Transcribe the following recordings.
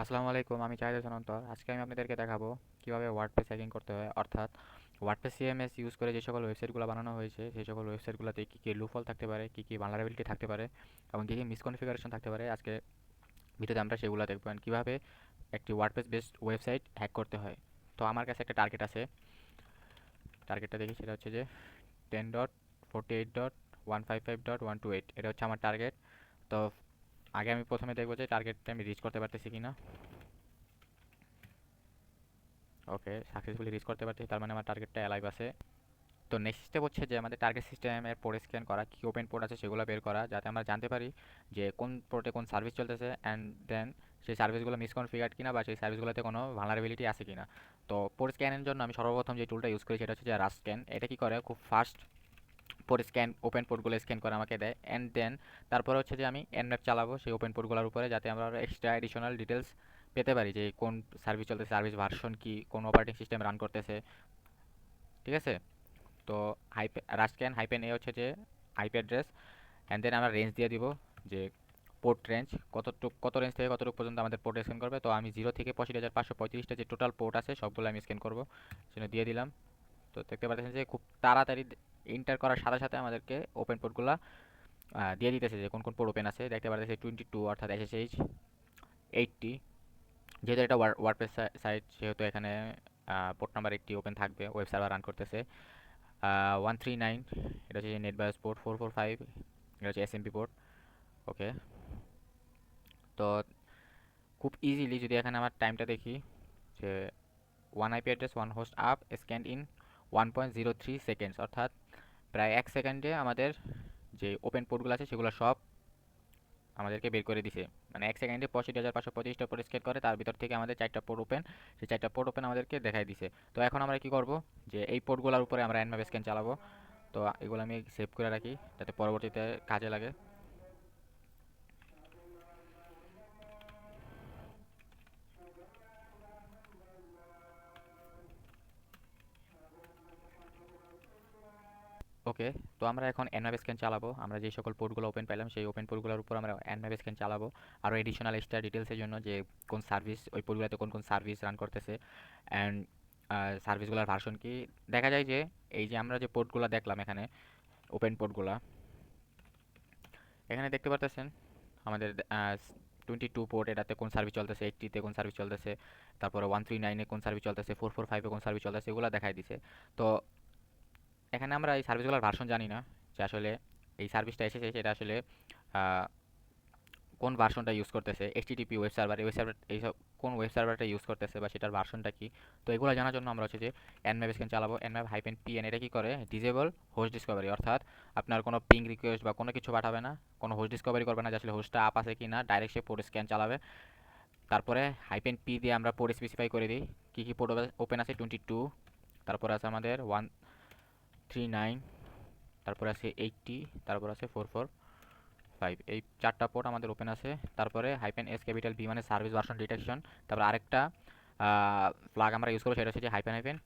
আসসালামু আলাইকুম, আমি চাহিদা অন্তর। আজকে আমি আপনাদেরকে দেখাবো কিভাবে ওয়ার্ডপ্রেস হ্যাকিং করতে হয়, অর্থাৎ ওয়ার্ডপ্রেস সিএমএস ইউজ করে যে সকল ওয়েবসাইটগুলো বানানো হয়েছে সেই সকল ওয়েবসাইটগুলোতে কী কী লুফল থাকতে পারে, কী কী ভালনারেবিলিটি থাকতে পারে এবং কী কী মিসকনফিগারেশন থাকতে পারে। আজকে ভিডিওতে আমরা সেগুলো দেখবেন কিভাবে একটি ওয়ার্ডপ্রেস বেসড ওয়েবসাইট হ্যাক করতে হয়। তো আমার কাছে একটা টার্গেট আছে, টার্গেটটা দেখি, সেটা হচ্ছে যে 10.48.155.128, এটা হচ্ছে আমার টার্গেট। তো আগে আমি প্রথমে দেখবো যে টার্গেটটা আমি রিচ করতে পারতেছি কিনা। ওকে, সাকসেসফুলি রিচ করতে পারছি, তার মানে আমার টার্গেটটা অ্যালাইভ আছে। তো নেক্সট স্টেপ হচ্ছে যে আমাদের টার্গেট সিস্টেমের পোর্ট স্ক্যান করা, কি ওপেন পোর্ট আছে সেগুলো বের করা, যাতে আমরা জানতে পারি যে কোন পোর্টে কোন সার্ভিস চলতেছে, অ্যান্ড দেন সেই সার্ভিসগুলো মিসকনফিগার্ড কিনা বা সেই সার্ভিসগুলোতে কোনো ভালনারেবিলিটি আছে কিনা। তো পোর্ট স্ক্যানের জন্য আমি সর্বপ্রথম যে টুলটা ইউজ করি সেটা হচ্ছে যে রাস্ট স্ক্যান। এটা কি করে, খুব ফাস্ট পোর্ট স্ক্যান, ওপেন পোর্টগুলো স্ক্যান করে আমাকে দেয়, অ্যান্ড দেন তারপরে হচ্ছে যে আমি এনম্যাপ চালাবো সেই ওপেন পোর্টগুলোর উপরে, যাতে আমরা এক্সট্রা এডিশনাল ডিটেলস পেতে পারি যে কোন সার্ভিস চলতেছে, সার্ভিস ভার্সন কি, কোন অপারেটিং সিস্টেম রান করতেছে। ঠিক আছে, তো রাস্ট ক্যান হাইপেন এ হচ্ছে যে আইপি অ্যাড্রেস, অ্যান্ড দেন আমরা রেঞ্জ দিয়ে দিব যে পোর্ট রেঞ্জ কত রেঞ্জ থেকে কতটুকু পর্যন্ত আমাদের পোর্ট স্ক্যান করবে। তো আমি 0 থেকে 65,535টা যে টোটাল পোর্ট আছে সবগুলো আমি স্ক্যান করবো, সেটা দিয়ে দিলাম। তো দেখতে পাচ্ছেন যে খুব তাড়াতাড়ি এন্টার করার সাথে সাথে আমাদেরকে ওপেন পোর্টগুলো দিয়ে দিতেছে যে কোন কোন পোর্ট ওপেন আছে। দেখতে পাচ্ছেন 22 অর্থাৎ SSH 80, যেহেতু এটা ওয়ার্ডপ্রেস সাইট সেহেতু এখানে পোর্ট নাম্বার 80 ওপেন থাকবে, ওয়েব সার্ভার রান করতেছে। 139, এটা হচ্ছে নেট বায়োস পোর্ট। 445, এটা হচ্ছে এসএমপি পোর্ট। ওকে, তো খুব ইজিলি যদি এখানে আমার টাইমটা দেখি যে one IP address one host up scan in 1.03 seconds, অর্থাৎ প্রায় 1 সেকেন্ডে আমাদের যে ওপেন পোর্টগুলো আছে সেগুলো সব আমাদেরকে বের করে দিছে। মানে 1 সেকেন্ডে 65,535টা পোর্ট স্ক্যান করে, তার ভিতর থেকে আমাদের 4টা পোর্ট ওপেন, সেই 4টা পোর্ট ওপেন আমাদেরকে দেখাই দিছে। তো এখন আমরা কি করব, যে এই পোর্টগুলোর উপরে আমরা এনম্যাপ স্ক্যান চালাবো। তো এগুলো আমি সেভ করে রাখি যাতে পরবর্তীতে কাজে লাগে। ওকে, তো আমরা এখন এনম্যাপ স্ক্যান চালাবো। আমরা যে সকল পোর্টগুলো ওপেন পেলাম সেই ওপেন পোর্টগুলোর উপর আমরা এনম্যাপ স্ক্যান চালাবো আরও এডিশনাল এক্সট্রা ডিটেলসের জন্য, যে কোন সার্ভিস ওই পোর্টগুলোতে কোন কোন সার্ভিস রান করতেছে, অ্যান্ড সার্ভিসগুলোর ভার্সন কি। দেখা যায় যে এই যে আমরা যে পোর্টগুলো দেখলাম এখানে, ওপেন পোর্টগুলো এখানে দেখতে পারতেছেন আমাদের 22 পোর্ট, এটাতে কোন সার্ভিস চলতেছে, 80তে কোন সার্ভিস চলতেছে, তারপরে 139-এ কোন সার্ভিস চলতেছে, 445-এ কোন সার্ভিস চলতেছে, এগুলো দেখাই দিছে। তো এখানে আমরা এই সার্ভিসগুলোর ভার্সন জানি না, যে আসলে এই সার্ভিসটা এসেছে সেটা আসলে আহ, কোন ভার্সনটা ইউজ করতেছে, এইচটিটিপি ওয়েব সার্ভার, এই ওয়েব সার্ভার এইসব কোন ওয়েব সার্ভারটা ইউজ করতেছে বা সেটার ভার্সনটা কি। তো এগুলো জানার জন্য আমরা হচ্ছে যে nmap স্ক্যান চালাবো। nmap হাইপেন পিএন এটা কি করে, ডিজেবল হোস্ট ডিসকভারি, অর্থাৎ আপনার কোনো পিং রিকোয়েস্ট বা কোনো কিছু পাঠাবে না, কোনো হোস্ট ডিসকভারি করবে না যে আসলে হোস্টটা আপ আছে কি না, ডাইরেক্ট সে পোর্ট স্ক্যান চালাবে। তারপরে হাইপেন পি দিয়ে আমরা পোর্ট স্পেসিফাই করে দিই কী কী পোর্ট ওপেন আছে। 22, তারপর আছে আমাদের 139, তারপর আছে 80, তারপর আছে 445, এই 4টা পোর্ট আমাদের ওপেন আছে। তারপরে হাইপেন এস ক্যাপিটাল বি মানে সার্ভিস ভার্সন ডিটেকশন। তারপর আরেকটা ফ্লাগ আমরা ইউজ করবো, সেটা হচ্ছে যে হাইপেন হাইপেন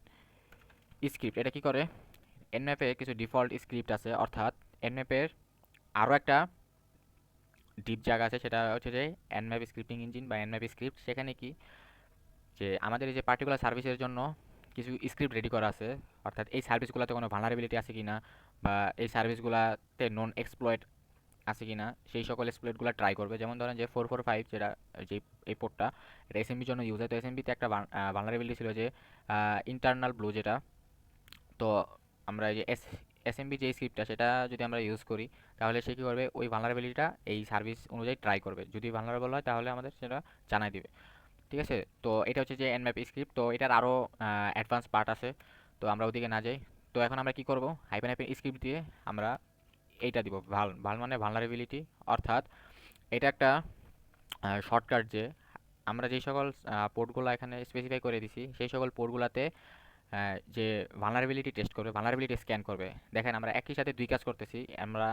স্ক্রিপ্ট। এটা কি করে, এনম্যাপে কিছু ডিফল্ট স্ক্রিপ্ট আছে, অর্থাৎ এনম্যাপের আরও একটা ডিপ জায়গা আছে, সেটা হচ্ছে যে এনম্যাপ স্ক্রিপ্টিং ইঞ্জিন বা এনম্যাপ স্ক্রিপ্ট। সেখানে কি, যে আমাদের এই যে পার্টিকুলার সার্ভিসের জন্য কিছু স্ক্রিপ্ট রেডি করা আছে, অর্থাৎ এই সার্ভিসগুলোতে কোনো ভালনারেবিলিটি আছে কিনা বা এই সার্ভিসগুলোতে নন এক্সপ্লয়েট আছে কিনা, সেই সকল এক্সপ্লয়েটগুলো ট্রাই করবে। যেমন ধরেন যে 445, যেটা যে এই পোর্টটা, এটা এসএমবির জন্য ইউজ হয়। তো এসএমবিতে একটা ভালনারেবিলিটি ছিল যে ইন্টারনাল ব্লু, যেটা, তো আমরা এই যে এসএমবি যে স্ক্রিপ্টটা সেটা যদি আমরা ইউজ করি, তাহলে সে কী করবে, ওই ভালনারেবিলিটিটা এই সার্ভিস অনুযায়ী ট্রাই করবে, যদি ভালনারেবল হয় তাহলে আমাদের সেটা জানাই দিবে। ঠিক আছে, তো এটা হচ্ছে যে এনম্যাপ স্ক্রিপ্ট। তো এটার আরও অ্যাডভান্স পার্ট আছে, তো আমরা ওদিকে না যাই। তো এখন আমরা কি করব, হাইপেন হাইপেন স্ক্রিপ্ট দিয়ে আমরা এইটা দিব, ভাল ভাল মানে ভালনারেবিলিটি, অর্থাৎ এটা একটা শর্টকাট, যে আমরা যেই সকল পোর্টগুলো এখানে স্পেসিফাই করে দিছি সেই সকল পোর্টগুলোতে যে ভালনারেবিলিটি টেস্ট করবে, ভালনারেবিলিটি স্ক্যান করবে। দেখেন আমরা একই সাথে দুই কাজ করতেছি, আমরা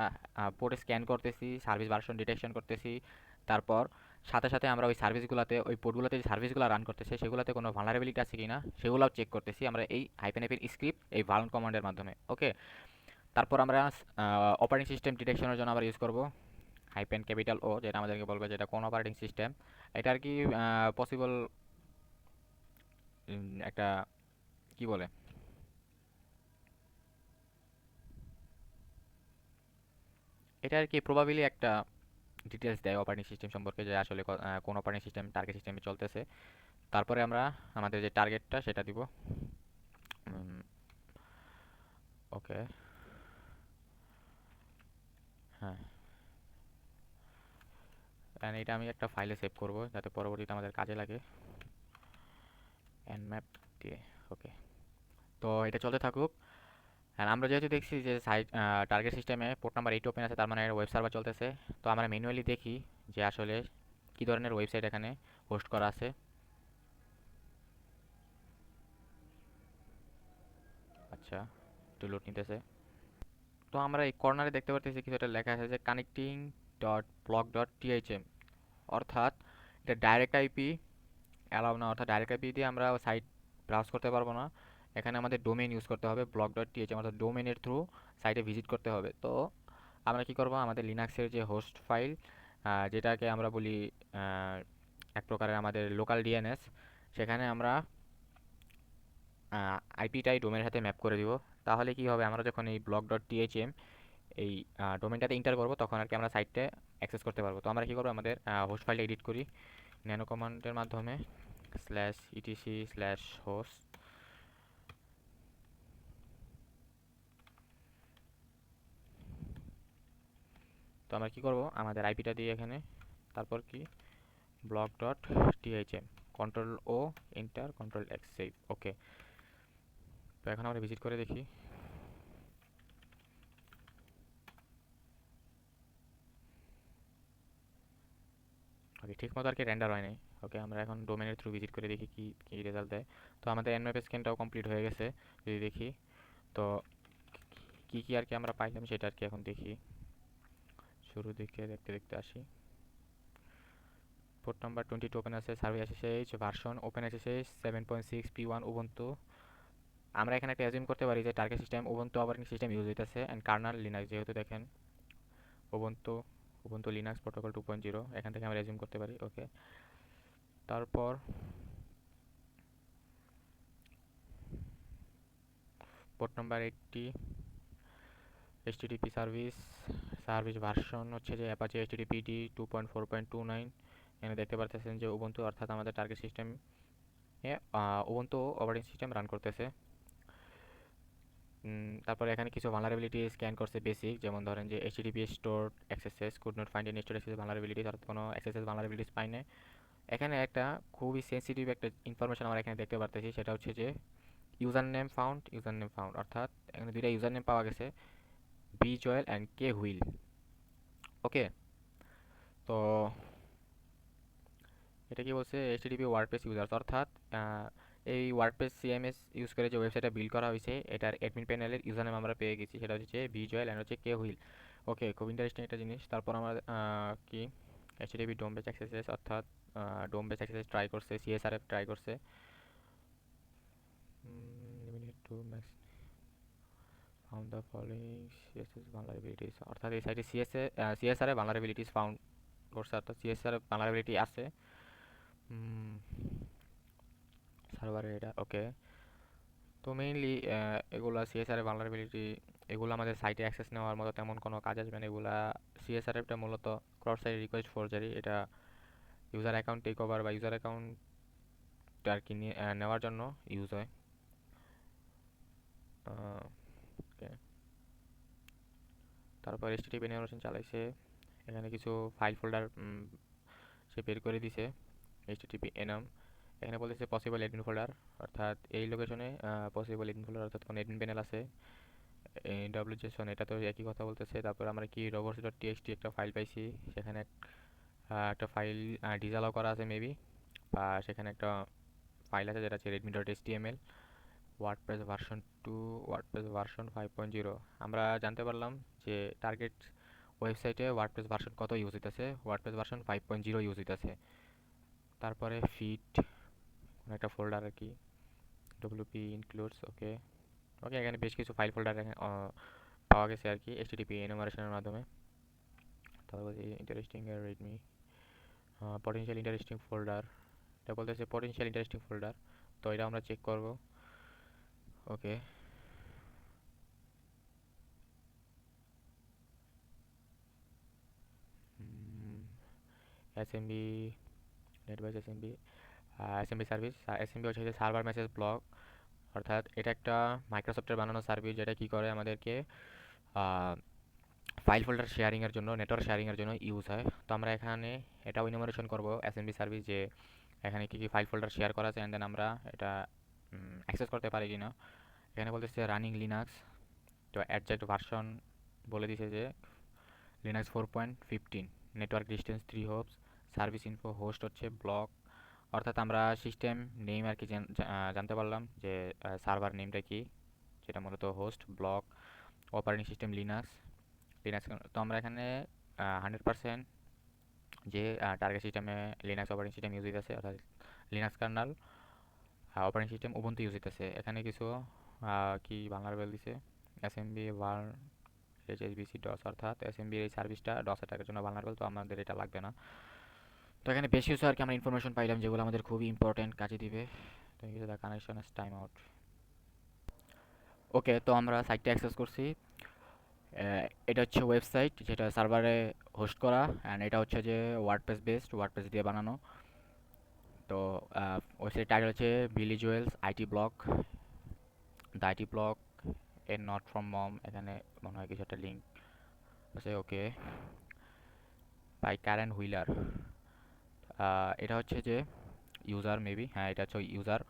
পোর্টে স্ক্যান করতেছি, সার্ভিস ভার্সন ডিটেকশন করতেছি, তারপর সাথে সাথে আমরা ওই সার্ভিসগুলোতে, ওই পোর্টগুলোতে যে সার্ভিসগুলো রান করতেছে সেগুলোতে কোনো ভালনারেবিলিটি আছে কিনা সেগুলোও চেক করতেছি আমরা এই হাইপেন হাইপেন স্ক্রিপ্ট, এই ভালন কমান্ডের মাধ্যমে। ওকে, তারপর আমরা অপারেটিং সিস্টেম ডিটেকশনের জন্য আবার ইউজ করব হাইপেন ক্যাপিটাল ও, যেটা আমাদেরকে বলবে যেটা কোন অপারেটিং সিস্টেম। এটা আর কি পসিবল একটা কি বলে, এটা আর কি প্রবাবিলি একটা ডিটেলস দেয় অপারেটিং সিস্টেম সম্পর্কে, যে আসলে কোন অপারেটিং সিস্টেম টার্গেট সিস্টেমে চলতেছে। তারপরে আমরা আমাদের যে টার্গেটটা সেটা দিব। ওকে, হ্যাঁ, and এটা আমি একটা ফাইলে সেভ করব যাতে পরবর্তীতে আমাদের কাজে লাগে, nmap দিয়ে। ওকে, তো এটা চলতে থাকুক। আর আমরা যেহেতু দেখছি যে সাইট টার্গেট সিস্টেমে পোর্ট নাম্বার 8 ওপেন আছে, তার মানে ওয়েব সার্ভার চলতেছে। তো আমরা ম্যানুয়ালি দেখি যে আসলে কি ধরনের ওয়েবসাইট এখানে হোস্ট করা আছে। আচ্ছা, একটু লোড নিতেছে। তো আমরা এই কর্নারে দেখতে পারতেছি কিছু একটা লেখা আছে যে connecting dot block dot THM, অর্থাৎ এটা ডাইরেক্ট আইপি অ্যালাউ না, অর্থাৎ ডাইরেক্ট আইপি দিয়ে আমরা সাইট ব্রাউজ করতে পারবো না। এখানে আমাদের ডোমেইন ইউজ করতে হবে, ব্লক ডট টিএইচএম, অর্থাৎ ডোমেইনের থ্রু সাইটে ভিজিট করতে হবে। তো আমরা কি করব, আমাদের লিনাক্সের যে হোস্ট ফাইল, যেটাকে আমরা বলি এক প্রকারের আমাদের লোকাল ডিএনএস, সেখানে আমরা আইপিটাই ডোমেনের সাথে ম্যাপ করে দিব। তাহলে কি হবে, আমরা যখন এই ব্লক ডট টিএইচএম এই ডোমেনটাতে এন্টার করব, তখন আর কি আমরা সাইটে অ্যাক্সেস করতে পারবো। তো আমরা কি করবো, আমাদের হোস্ট ফাইলটা এডিট করি ন্যানো কমান্ডের মাধ্যমে স্ল্যাশ ইটিসি স্ল্যাশ হোস্ট। তো আমরা কি করব, আমাদের আইপিটা দিয়ে এখানে, তারপর কি ব্লক ডট টিএইচএম, কন্ট্রোল ও এন্টার, কন্ট্রোল এক্স সেভ। ওকে, তো এখন আমরা ভিজিট করে দেখি। ওকে, ঠিক মতো আর কি রেন্ডার হয় নাই। ওকে, আমরা এখন ডোমেনের থ্রু ভিজিট করে দেখি কি কি রেজাল্ট দেয়। তো আমাদের এনম্যাপ স্ক্যানটাও কমপ্লিট হয়ে গেছে, যদি দেখি। তো কি কি আর কি আমরা পাইলাম সেটা আর কি এখন দেখি। শুরু দিকে দেখতে দেখতে আসি। পোর্ট নাম্বার 22 ওপেন আছে, service SSH version open SSH 7.6 P1 Ubuntu. আমরা এখানে একটা অ্যাজিউম করতে পারি যে target system Ubuntu operating system use হইতেছে, এন্ড কার্নাল লিনাক্স, যেহেতু দেখেন উবুন্টু উবুন্টু লিনাক্স প্রোটোকল 2.0, এখান থেকে আমরা অ্যাজিউম করতে পারি। ওকে, তারপর port number 80 HTTP service, service version হচ্ছে যে অ্যাপাচি এইচটিটিপিডি 2.4.29। এখানে দেখতে পারতেছেন যে উবুন্টু, অর্থাৎ আমাদের target system Ubuntu operating system run করতেছে। তারপরে এখানে কিছু ভালনারেবিলিটি স্ক্যান করছে বেসিক, যেমন ধরেন যে HTTP store accesses could not find any store access vulnerabilities, অর্থাৎ কোনো অ্যাক্সেসেস ভালনারেবিলিটিস পাই না। এখানে একটা খুবই সেন্সিটিভ একটা ইনফরমেশন আমরা এখানে দেখতে পারতেছি, সেটা হচ্ছে যে ইউজার নেম ফাউন্ড, অর্থাৎ এখানে দুইটা ইউজার নেম পাওয়া গেছে, B Joel and K wheel. Okay, তো এটা কি বলছে, এইচটিটিপি ওয়ার্ডপ্রেস ইউজার্স, অর্থাৎ এই ওয়ার্ডপ্রেস সিএমএস ইউজ করে যে ওয়েবসাইটটা বিল্ড করা হয়েছে, এটার অ্যাডমিন প্যানেলের ইউজার নেম আমরা পেয়ে গেছি, সেটা হচ্ছে ভিজুয়াল অ্যান্ড হচ্ছে কে হুইল। ওকে, খুব ইন্টারেস্টিং একটা জিনিস। তারপর আমরা কি এইচটিটিপি ডোম বেস অ্যাক্সেসেস, অর্থাৎ ডোম বেস অ্যাক্সেসেস ট্রাই করছে, সিএসআরএফ ট্রাই করছে। Limited to max found the following CSS vulnerabilities, অর্থাৎ এই সাইটে সিএসআরএফ ভালনারেবিলিটিস ফাউন্ড করছে, অর্থাৎ সিএসআরএফ ভালনারেবিলিটি আছে সার্ভারে এটা। ওকে, তো মেইনলি এগুলা সিএসআর এর ভালনারেবিলিটি, এগুলো আমাদের সাইটে অ্যাক্সেস নেওয়ার মতো তেমন কোনো কাজ আসবে না। এগুলা সিএসআর এরটা মূলত ক্রস সাইট রিকোয়েস্ট ফরজারি, এটা ইউজার অ্যাকাউন্ট টেক ওভার বা ইউজার অ্যাকাউন্ট আর কি নেওয়ার জন্য ইউজ হয়। ওকে, তারপর এইচটিটিপি এনিমেশন চালাইছে, এখানে কিছু ফাইল ফোল্ডার সে বের করে দিছে এইচটিটিপি এনাম। এখানে বলেছে পসিবল এডমিন ফোল্ডার, অর্থাৎ এই লোকেশনে পসিবল এডমিন ফোল্ডার, অর্থাৎ কোনো এডমিন প্যানেল আছে। ডব্লিউজেসন, এটা তো একই কথা বলতেছে। তারপর আমরা কি robots ডট টিএক্সটি একটা ফাইল পাইছি, সেখানে একটা ফাইল ডিসঅ্যালাউ করা আছে মেবি, বা সেখানে একটা ফাইল আছে যেটা হচ্ছে Redmi dot HTML. WordPress version 2, WordPress version 5.0। আমরা জানতে পারলাম যে টার্গেট ওয়েবসাইটে ওয়ার্ডপ্রেস ভার্সন কত ইউজ হইতেছে, ওয়ার্ডপ্রেস ভার্সন 5.0 ইউজ হইতেছে। তারপরে ফিট একটা ফোল্ডার আর কি, ডব্লিউপি ইনক্লুডস। ওকে, ওকে, এখানে বেশ কিছু ফাইল ফোল্ডার পাওয়া গেছে আর কি এইচটিটিপি এনুমারেশনের মাধ্যমে। তারপর বলছে interesting Redmi potential interesting folder, এটা বলতেছে পটেনশিয়াল ইন্টারেস্টিং ফোল্ডার। তো এটা আমরা চেক করব। Okay, SMB network SMB SMB service. SMB হচ্ছে যে সার্ভার মেসেজ ব্লক, অর্থাৎ এটা একটা মাইক্রোসফটের বানানো সার্ভিস যেটা কি করে আমাদেরকে ফাইল ফোল্ডার শেয়ারিংয়ের জন্য, নেটওয়ার্ক শেয়ারিংয়ের জন্য ইউজ হয়। তো আমরা এখানে এটাও ইনোমোরেশন করব এসএমবি সার্ভিস, যে এখানে কি কি ফাইল ফোল্ডার শেয়ার করা আছে, অ্যান্ড দেন আমরা এটা অ্যাক্সেস করতে পারি কিনা। এখানে বলতেছে রানিং লিনাক্স, তো অ্যাডজেক্ট ভার্সন বলে দিছে যে Linux 4.15, network distance 3 Hopes, service info, host হচ্ছে ব্লক। অর্থাৎ আমরা সিস্টেম নেম আর কি জানতে পারলাম যে সার্ভার নেমটা কি, যেটা মূলত host, block, operating system Linux. Linux তো আমরা এখানে 100% যে টার্গেট সিস্টেমে লিনাক্স অপারেটিং সিস্টেম ইউজ হইতেছে, অর্থাৎ Linux Karnal operating system Ubuntu use হইতেছে। এখানে কিছু কি ভালনারেবল দিছে, এসএমবি ওয়ার এইচএসবিসি ডস, অর্থাৎ এসএমবি এই সার্ভিসটা ডস অ্যাটাকের জন্য ভালনারেবল, তো আমাদের এটা লাগবে না। তো এখানে বেশি কিছু আর কি আমরা ইনফরমেশন পাইলাম যেগুলো আমাদের খুবই ইম্পর্টেন্ট, কাজে দিবে। তো the connection is time out. Okay, তো আমরা সাইটটা অ্যাক্সেস করছি। এটা হচ্ছে ওয়েবসাইট যেটা সার্ভারে হোস্ট করা, অ্যান্ড এটা হচ্ছে যে ওয়ার্ডপ্রেস বেসড, ওয়ার্ডপ্রেস দিয়ে বানানো। তো ওয়েবসাইট টাইটেল হচ্ছে Billy Jewels IT blog, the IT blog a not from mom. এখানে মনে হয় কিছু একটা লিঙ্ক আছে। Okay, by Karen Wheeler. এটা হচ্ছে যে ইউজার, মেবি, হ্যাঁ এটা হচ্ছে user.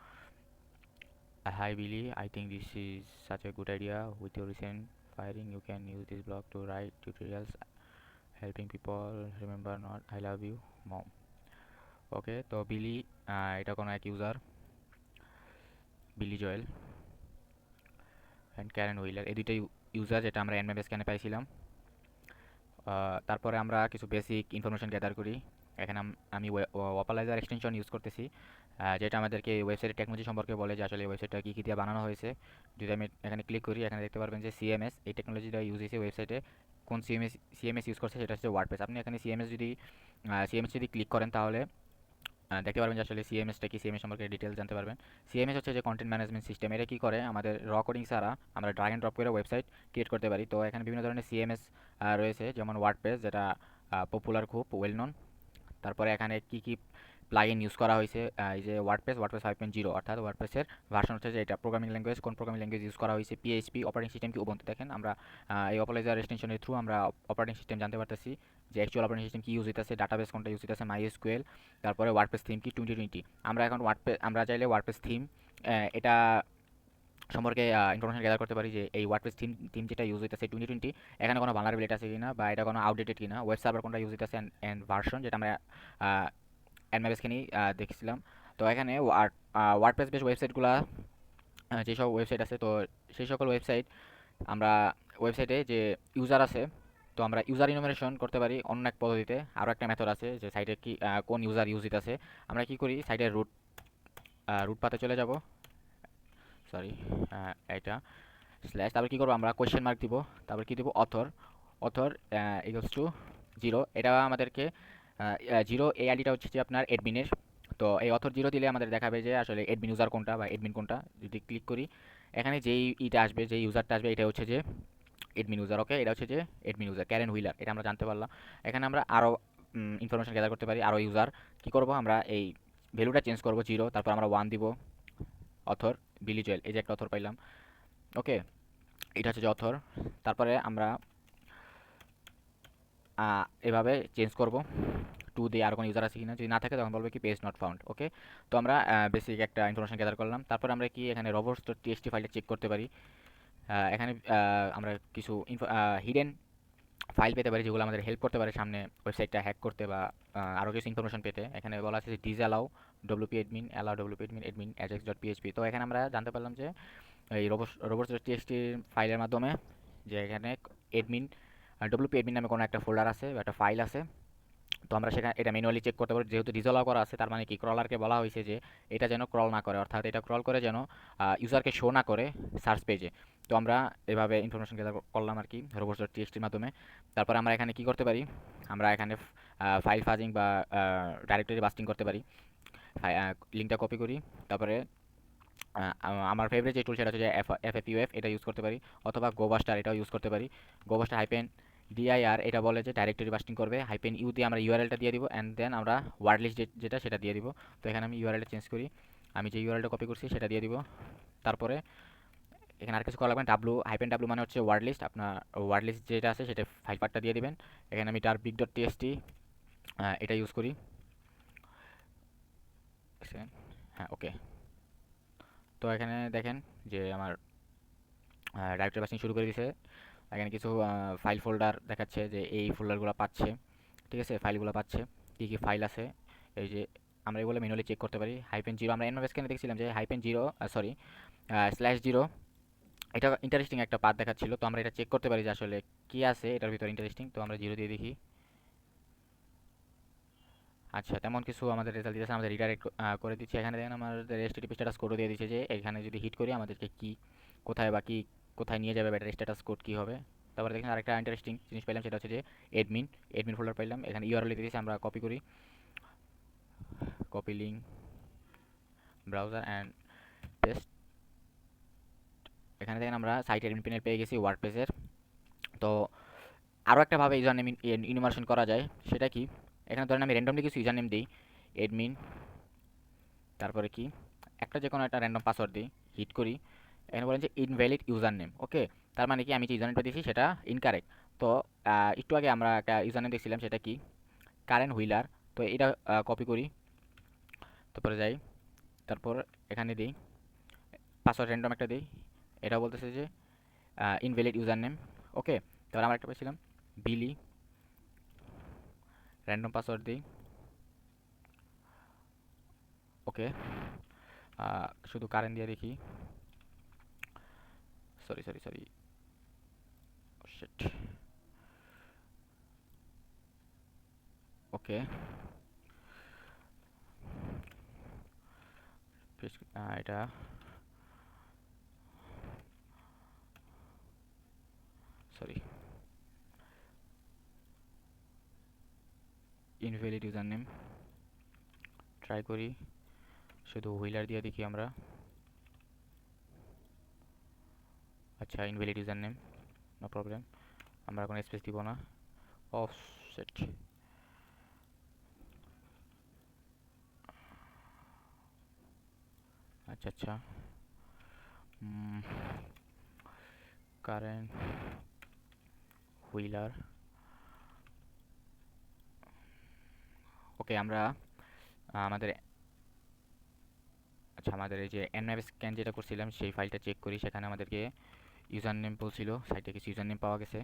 Hi Billy, I think this is such a good idea. With your recent firing, you can use this blog to write tutorials helping people remember not I love you, mom. ওকে, তো বিলি, এটা কোনো এক user, বিলি Joel and Karen wheeler, এই দুইটা user যেটা আমরা এনএমএম স্ক্যানে পাইছিলাম। তারপরে আমরা কিছু বেসিক ইনফরমেশন গ্যাদার করি। এখানে আমি ওয়াপালাইজার এক্সটেনশন ইউজ করতেছি, যেটা আমাদেরকে ওয়েবসাইটের টেকনোলজি সম্পর্কে বলে যে আসলে ওয়েবসাইটটা কী কী দিয়ে বানানো হয়েছে। যদি আমি এখানে ক্লিক করি, এখানে দেখতে পারবেন যে সিএমএস এই টেকনোলজিটা ইউজ হয়েছে ওয়েবসাইটে। কোন সিএমএস ইউজ করছে সেটা হচ্ছে ওয়ার্ডপ্রেস। আপনি এখানে সিএমএস যদি ক্লিক করেন তাহলে দেখতে পারবেন যে আসলে সিএমএসটা কি, সিএমএস সম্পর্কে ডিটেলস জানতে পারবেন। সিএমএস হচ্ছে যে কন্টেন্ট ম্যানেজমেন্ট সিস্টেম। এটা কি করে, আমাদের র কোডিং ছাড়া আমরা ড্রাগ অ্যান্ড ড্রপ করে ওয়েবসাইট ক্রিয়েট করতে পারি। তো এখানে বিভিন্ন ধরনের সিএমএস রয়েছে, যেমন ওয়ার্ডপ্রেস যেটা পপুলার, খুব ওয়েল নন। তারপরে এখানে কি কি প্লাগইন ইউজ করা হয়েছে, এই যে ওয়ার্ডপ্রেস 5.0, অর্থাৎ ওয়ার্ডপ্রেসের ভার্সন হচ্ছে যে এটা। প্রোগ্রামিং ল্যাঙ্গুয়েজ, কোন প্রোগ্রামিং ল্যাঙ্গুয়েজ ইউজ করা হয়েছে, পিএইচপি, অপারেটিং সিস্টেম কি উবুন্টু। দেখেন আমরা এই অপালাইজার এক্সটেনশনের থ্রু আমরা অপারেটিং সিস্টেম জানতে পারতেছি যে অ্যাকচুয়াল অপারেটিং সিস্টেম কি ইউজ হইতেছে, ডাটাবেস কোনটা ইউজ হইতেছে, মাইএসকিউএল। তারপরে ওয়ার্ডপ্রেস থিম কি 2020। আমরা এখন আমরা চাইলে ওয়ার্ডপ্রেস থিম এটা সম্পর্কে ইনফরমেশন গ্যাদার করতে পারি যে এই ওয়ার্ডপ্রেস থিম যেটা ইউজ হইতেছে 2020, এখানে কোনো ভালনারেবিলিটি আছে কিনা, বা এটা কোনো আউটডেটেড কিনা, ওয়েব সার্ভার কোনটা ইউজ হইতেছে, অ্যান্ড ভার্সন, যেটা আমরা এনম্যাপেসকে নিয়ে দেখছিলাম। তো এখানে ওয়ার্ডপ্রেস বেস ওয়েবসাইটগুলো যেসব ওয়েবসাইট আছে, তো সেই সকল ওয়েবসাইট আমরা ওয়েবসাইটে যে ইউজার আছে, তো আমরা ইউজার ইনোমিনেশন করতে পারি অন্য এক পদ্ধতিতে। আরও একটা মেথড আছে যে সাইটে কি কোন ইউজার ইউজ দিতেছে। আমরা কি করি, সাইটের রুট পাতে চলে যাব, সরি এটা স্ল্যাশ, তারপর কী করবো আমরা কোয়েশ্চেন মার্ক দিব, তারপর কী দিব অথর ইকুয়ালস টু 0। এটা আমাদেরকে 0, এই আইডিটা হচ্ছে যে আপনার অ্যাডমিনের। তো এই অথর 0 দিলে আমাদের দেখাবে যে আসলে অ্যাডমিন ইউজার কোনটা বা অ্যাডমিন কোনটা। যদি ক্লিক করি, এখানে যেই ইটা আসবে, যেই ইউজারটা আসবে, এটা হচ্ছে যে অ্যাডমিন ইউজার। ওকে, এটা হচ্ছে যে অ্যাডমিন ইউজার ক্যারেন হুইলার, এটা আমরা জানতে পারলাম। এখানে আমরা আরও ইনফরমেশন গ্যাদার করতে পারি, আরও ইউজার। কী করবো, আমরা এই ভ্যালুটা চেঞ্জ করবো 0, তারপর আমরা 1 দিব। অথর বিলি জয়েল, এই যে একটা অথর পাইলাম। ওকে, এটা হচ্ছে যে অথর। তারপরে আমরা এভাবে চেঞ্জ করব 2 দিয়ে, আর কোনো ইউজার আছে কিনা, যদি না থাকে তখন বলবে কি পেজ নট ফাউন্ড। ওকে, তো আমরা বেসিক একটা ইনফরমেশন গ্যাদার করলাম। তারপর আমরা কি এখানে robots.txt ফাইলটা চেক করতে পারি। এখানে আমরা কিছু হিডেন ফাইল পেতে পারি যেগুলো আমাদের হেল্প করতে পারে সামনে ওয়েবসাইটটা হ্যাক করতে, বা আরও কিছু ইনফরমেশন পেতে। এখানে বলা আছে যে disallow WP admin, allow WP admin, admin ajax.php। তো এখানে আমরা জানতে পারলাম যে এই robots.txt ফাইলের মাধ্যমে যে এখানে অ্যাডমিন ডব্লিউপি অ্যাডমিন নামে কোনো একটা ফোল্ডার আছে বা একটা ফাইল আছে। তো আমরা সেখানে এটা ম্যানুয়ালি চেক করতে পারি, যেহেতু ডিসঅ্যালাউ করা আছে, তার মানে কি ক্রলারকে বলা হয়েছে যে এটা যেন ক্রল না করে, অর্থাৎ এটা ক্রল করে যেন ইউজারকে শো না করে সার্চ পেজে। তো আমরা এভাবে ইনফরমেশন গ্যাদার করলাম আর কি robots.txt-র মাধ্যমে। তারপরে আমরা এখানে কি করতে পারি, আমরা এখানে ফাইল ফাজিং বা ডাইরেক্টরি বাস্টিং করতে পারি। লিঙ্কটা কপি করি, তারপরে আমার ফেভারিট যে টুল সেটা হচ্ছে যে FFUF, এটা ইউজ করতে পারি, অথবা গোবাস্টার এটাও ইউজ করতে পারি। গোবাস্টার হাইপেন DIR এটা বলে যে ডাইরেক্টরি বাস্টিং করবে, হাইপেন ইউ দিয়ে আমরা ইউআরএলটা দিয়ে দিব, অ্যান্ড দেন আমরা ওয়ার্ড লিস্ট যেটা সেটা দিয়ে দিব। তো এখানে আমি ইউআরএলটা চেঞ্জ করি, আমি যে ইউআরএলটা কপি করছি সেটা দিয়ে দিব। তারপরে এখানে আর কিছু করা লাগবে না, ডাব্লু মানে হচ্ছে ওয়ার্ড লিস্ট, আপনার ওয়ার্ড লিস্ট যেটা আছে সেটা ফাইল পার্টটা দিয়ে দিবেন। এখানে আমি big.txt এটা ইউজ করি। হ্যাঁ, ওকে। তো এখানে দেখেন যে আমার ডাইরেক্টরি বাসিং শুরু করে দিয়েছে। এখানে কিছু ফাইল ফোল্ডার দেখাচ্ছে যে এই ফোল্ডারগুলো পাচ্ছে, ঠিক আছে, ফাইলগুলো পাচ্ছে, কী কী ফাইল আছে। এই যে আমরা এগুলো ম্যানুয়ালি চেক করতে পারি। -0 আমরা এনভাবে দেখছিলাম যে -0 সরি /0, এটা ইন্টারেস্টিং একটা পাথ দেখাচ্ছিল। তো আমরা এটা চেক করতে পারি যে আসলে কি আছে এটার ভিতরে ইন্টারেস্টিং। তো আমরা 0 দিয়ে দেখি। আচ্ছা, তেমন কিছু আমাদের রেজাল্ট দিতেছে, আমাদের রিডাইরেক্ট করে দিচ্ছে। এখানে দেখেন আমাদের HTTP স্ট্যাটাস কোডও দিয়ে দিচ্ছে যে এখানে যদি হিট করি আমাদেরকে কি কোথায় বা কি কোথায় নিয়ে যাবে, ব্যাটারি স্ট্যাটাস কোড কী হবে। তারপরে দেখেন আরেকটা ইন্টারেস্টিং জিনিস পাইলাম, সেটা হচ্ছে যে এডমিন ফোল্ডার পাইলাম। এখানে ইউআরএল দিয়ে দিয়েছে, আমরা কপি করি, copy link browser and paste. এখানে দেখেন আমরা সাইট অ্যাডমিন প্যানেল পেয়ে গেছি ওয়ার্ডপ্রেসের। তো আরও একটা ভাবে ইউজার নেম ইনুমারেশন করা যায়, সেটা কি, এখানে ধরেন আমি র্যান্ডমলি কিছু ইউজার নেম দিই, এডমিন, তারপরে কি একটা যে কোনো একটা র্যান্ডম পাসওয়ার্ড দিই, হিট করি, এখানে বলেন যে ইনভ্যালিড ইউজার নেম। ওকে, তার মানে কি আমি যে ইউজার নেমটা দিয়েছি সেটা ইনকারেক্ট। তো একটু আগে আমরা একটা ইউজার নেম দেখছিলাম, সেটা কি কারেন হুইলার। তো এটা কপি করি, তারপরে যাই, তারপর এখানে দিই পাসওয়ার্ড র্যান্ডম একটা দিই, এটা বলতেছে যে ইনভ্যালিড ইউজার নেম। ওকে, তারপর আমরা একটা পেয়েছিলাম বিলি, র্যান্ডম পাসওয়ার্ড দিই। ওকে, শুধু কারেন্ট দিয়ে দেখি, সরি শিট। ওকে, এটা sorry invalid user name, try করি, শুধু হুইলার দিয়ে দেখি আমরা। আচ্ছা, invalid user name, no problem, আমরা এখন স্পেস দিব না। অফ সেট, আচ্ছা কারেন্ট হুইলার। ওকে, আমরা আমাদের আমাদের এই যে এনম্যাপ স্ক্যান যেটা করছিলাম সেই ফাইলটা চেক করি, সেখানে আমাদেরকে ইউজার নেম বলছিল, সাইটে কিছু ইউজার নেম পাওয়া গেছে।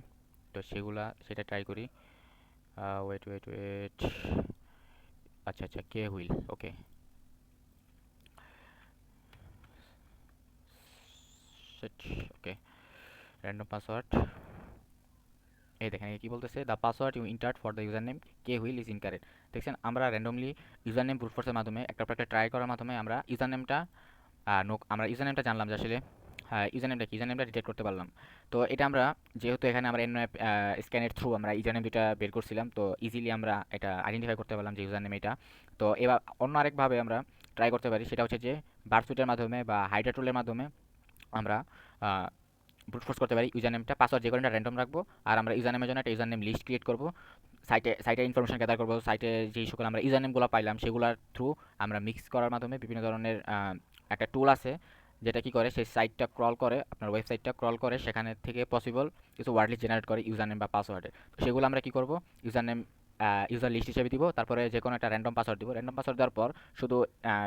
তো সেটা ট্রাই করি। ওয়েট, আচ্ছা K wheel, okay, set, okay, random password. এই দেখেন কি বলতেছে, the password you entered for the user name K wheel is incorrect. দেখছেন, আমরা র্যান্ডমলি ইউজার নেম ব্রুট ফোর্সের মাধ্যমে একটা ট্রাই করার মাধ্যমে আমরা ইউজার নেমটা জানলাম যে আসলে হ্যাঁ ইউজার নেমটা ডিটেক্ট করতে পারলাম। তো এটা আমরা যেহেতু এখানে আমরা এনম্যাপ স্ক্যানের থ্রু আমরা ইউজার নেম দুটা বের করছিলাম, তো ইজিলি আমরা এটা আইডেন্টিফাই করতে পারলাম যে ইউজার নেম এটা। তো এবার অন্য আরেকভাবে আমরা ট্রাই করতে পারি, সেটা হচ্ছে যে বারসুটের মাধ্যমে বা হাইড্রা টুলের মাধ্যমে আমরা ব্রুট ফোর্স করতে পারি। ইউজার নেমটা পাসওয়ার্ড যে কোনোটা র্যান্ডম রাখবো, আর আমরা ইউজার নেমের জন্য একটা ইউজার নেম লিস্ট ক্রিয়েট করবো, সাইটে ইনফরমেশন গ্যাদার করবো, সাইটে যেই সকল আমরা ইউজার নেমগুলো পাইলাম সেগুলোর থ্রু আমরা মিক্স করার মাধ্যমে বিভিন্ন ধরনের একটা টুল আছে যেটা কি করে, সেই সাইটটা ক্রল করে, আপনার ওয়েবসাইটটা ক্রল করে, সেখানে থেকে পসিবল কিছু ওয়ার্ড লিস্ট জেনারেট করে ইউজার নেম বা পাসওয়ার্ডে। তো সেগুলো আমরা কি করব, ইউজার নেম ইউজার লিস্ট হিসেবে দিব, তারপরে যে কোনো একটা র্যান্ডম পাসওয়ার্ড দিব। র্যান্ডম পাসওয়ার্ড দেওয়ার পর শুধু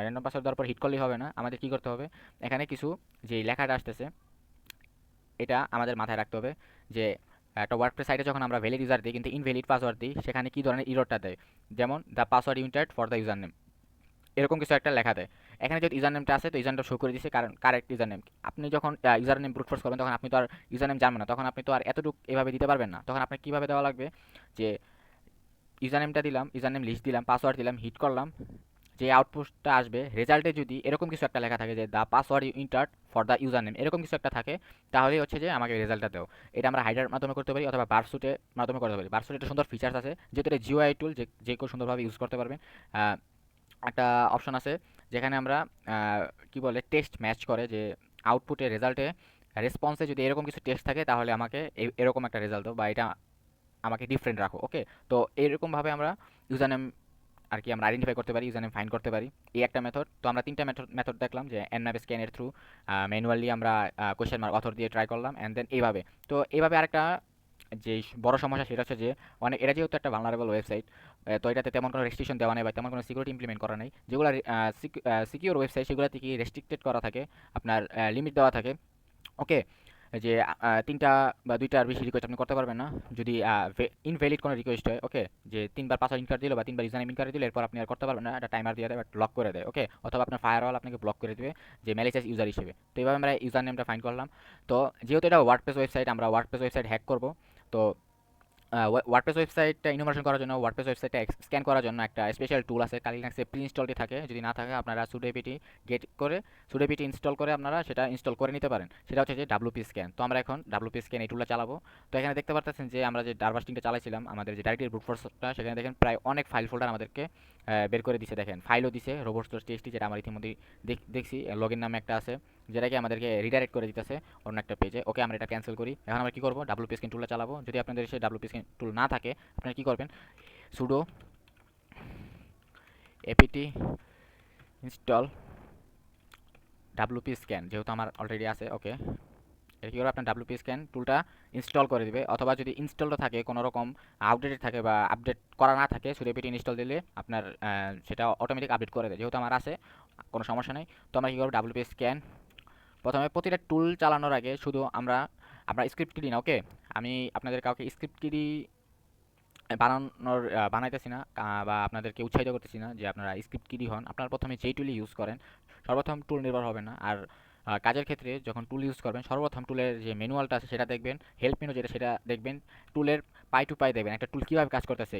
র্যান্ডম পাসওয়ার্ড দেওয়ার পর হিট করলেই হবে না, আমাদের কি করতে হবে, এখানে কিছু যে লেখাটা আসতেছে এটা আমাদের মাথায় রাখতে হবে যে একটা ওয়ার্ডপ্রেস সাইটে যখন আমরা ভ্যালিড ইউজার দিই কিন্তু ইনভ্যালিড পাসওয়ার্ড দিই, সেখানে কি ধরনের ইররটা দেয়। যেমন the password united for the user name, এরকম কিছু একটা লেখা দেয়। এখানে যদি ইউজার নেমটা আছে তো ইউজার নেমটা শো করে দিচ্ছে, কারণ কারেক্ট ইউজার নেম। আপনি যখন ইউজার নেম ব্রুট ফোর্স করবেন তখন আপনি তো আর ইউজার নেম জানবেন না, তখন আপনি তো আর এতটুকু এভাবে দিতে পারবেন না। তখন আপনার কীভাবে দেওয়া লাগবে যে ইউজার নেমটা দিলাম, ইউজার নেম লিস্ট দিলাম, পাসওয়ার্ড দিলাম, হিট করলাম, যে আউটপুটটা আসবে রেজাল্টে যদি এরকম কিছু একটা লেখা থাকে যে the password you entered for the user name, এরকম কিছু একটা থাকে, তাহলেই হচ্ছে যে আমাকে রেজাল্টটা দাও। এটা আমরা হাইডার মাধ্যমে করতে পারি অথবা বারসুটের মাধ্যমে করতে পারি। বারসুট একটা সুন্দর ফিচার্স আছে, যেহেতু এটা জিওআই টুল, যে কেউ সুন্দরভাবে ইউজ করতে পারবেন। একটা অপশন আছে যেখানে আমরা কি বলে টেক্সট ম্যাচ করে, যে আউটপুটে রেজাল্টে রেসপন্সে যদি এরকম কিছু টেক্সট থাকে তাহলে আমাকে এরকম একটা রেজাল্ট দাও, বা এটা আমাকে ডিফারেন্ট রাখো। ওকে, তো এরকমভাবে আমরা ইউজার নেম আর কি আমরা আইডেন্টিফাই করতে পারি, ইউজার নেম ফাইন্ড করতে পারি। এই একটা মেথড। তো আমরা তিনটা মেথড দেখলাম, যে এনম্যাপ স্ক্যানের থ্রু, ম্যানুয়ালি আমরা কোয়েশ্চেন মার্ক অথর দিয়ে ট্রাই করলাম, অ্যান্ড দেন এইভাবে। তো এইভাবে আরেকটা যে বড় সমস্যা সেটা হচ্ছে যে অনেক, এটা যেহেতু একটা ভালনারেবল ওয়েবসাইট, তো এটাতে তেমন কোনো রেস্ট্রিকশন দেওয়া নেই বা তেমন কোনো সিকিউরিটি ইমপ্লিমেন্ট করা নেই। যেগুলো সিকিউর ওয়েবসাইট সেগুলোতে কি রেস্ট্রিক্টেড করা থাকে, আপনার লিমিট দেওয়া থাকে। ওকে, যে ৩টা বা ২টার বেশি রিকোয়েস্ট আপনি করতে পারবেন না, যদি ইনভ্যালিড কোনো রিকোয়েস্ট হয়। ওকে, যে ৩বার পাসওয়ার্ড ইনকার দিল বা ৩বার ইউজার নেম ইনকার দিল, এরপর আপনি আর করতে পারবেন না, একটা টাইমার দিয়ে দেয় বা লক করে দেয়। ওকে, অথবা আপনার ফায়ারওয়াল আপনাকে ব্লক করে দেবে যে ম্যালিশিয়াস ইউজার হিসেবে। তো এইভাবে আমরা ইউজার নেমটা ফাইন্ড করলাম। তো যেহেতু এটা ওয়ার্ডপ্রেস ওয়েবসাইট, আমরা ওয়ার্ডপ্রেস ওয়েবসাইট হ্যাক করব। তো ওয়ার্ডপ্রেস ওয়েবসাইটটা ইনোভেশন করার জন্য, ওয়ার্ডপ্রেস ওয়েবসাইটটা স্ক্যান করার জন্য একটা স্পেশাল টুল আছে, কালি লিনাক্সে প্রি ইনস্টলটি থাকে। যদি না থাকে আপনারা সুডো এপিটি গেট করে, সুডো এপিটি ইনস্টল করে আপনারা সেটা ইনস্টল করে নিতে পারেন। সেটা হচ্ছে যে ডাব্লুপি স্ক্যান। তো আমরা এখন ডাব্লুপি স্ক্যান এই টুলটা চালাবো। তো এখানে দেখতে পাচ্ছেন যে আমরা যে ডারবাস্টিংটা চালাইছিলাম, আমাদের যে ডাইরেক্টরি ব্রুট ফোর্সটা, সেখানে দেখেন প্রায় অনেক ফাইল ফোল্ডার আমাদেরকে বের করে দিছে। দেখেন ফাইলও দিছে robots.txt, যেটা আমরা ইতিমধ্যেই দেখছি। লগইন নামে একটা আছে, যেটাকে আমাদেরকে রিডাইরেক্ট করে দিতেছে অন্য একটা পেজে। ওকে, আমরা এটা ক্যান্সেল করি। এখন আমরা কি করব, ডাব্লুপি স্ক্যান টুলটা চালাবো। যদি আপনাদের সেই ডাব্লুপি স্ক্যান টুল না থাকে, আপনারা কি করবেন, pseudo apt install WP scan, যেহেতু আমার অলরেডি আছে। ওকে, এটা কী করবে, আপনার ডাব্লুপি স্ক্যান টুলটা ইনস্টল করে দিবে। অথবা যদি ইনস্টলটা থাকে কোনো রকম আউটডেটেড থাকে বা আপডেট করা না থাকে, সুডো এপিটি ইনস্টল দিলে আপনার সেটা অটোমেটিক আপডেট করে দেয়। যেহেতু আমার আছে, কোনো সমস্যা নেই। তো আমরা কী করবো, ডাব্লুপি স্ক্যান প্রথমে প্রতিটা টুল চালানোর আগে শুধু আমরা স্ক্রিপ্ট কিডি না। ওকে, আমি আপনাদের কাউকে স্ক্রিপ্ট কিডি বানানোর বানাইতেছি না, বা আপনাদেরকে উৎসাহিত করতেছি না যে আপনারা স্ক্রিপ্ট কিডি হন। আপনারা প্রথমে যেই টুলই ইউজ করেন, সর্বপ্রথম টুল নির্ভর হবে না। আর কাজের ক্ষেত্রে যখন টুল ইউজ করবেন, সর্বপ্রথম টুলের যে ম্যানুয়ালটা আছে সেটা দেখবেন, হেল্প মেনু যেটা সেটা দেখবেন, টুলের পাই টু পাই দেখবেন একটা টুল কীভাবে কাজ করতেছে।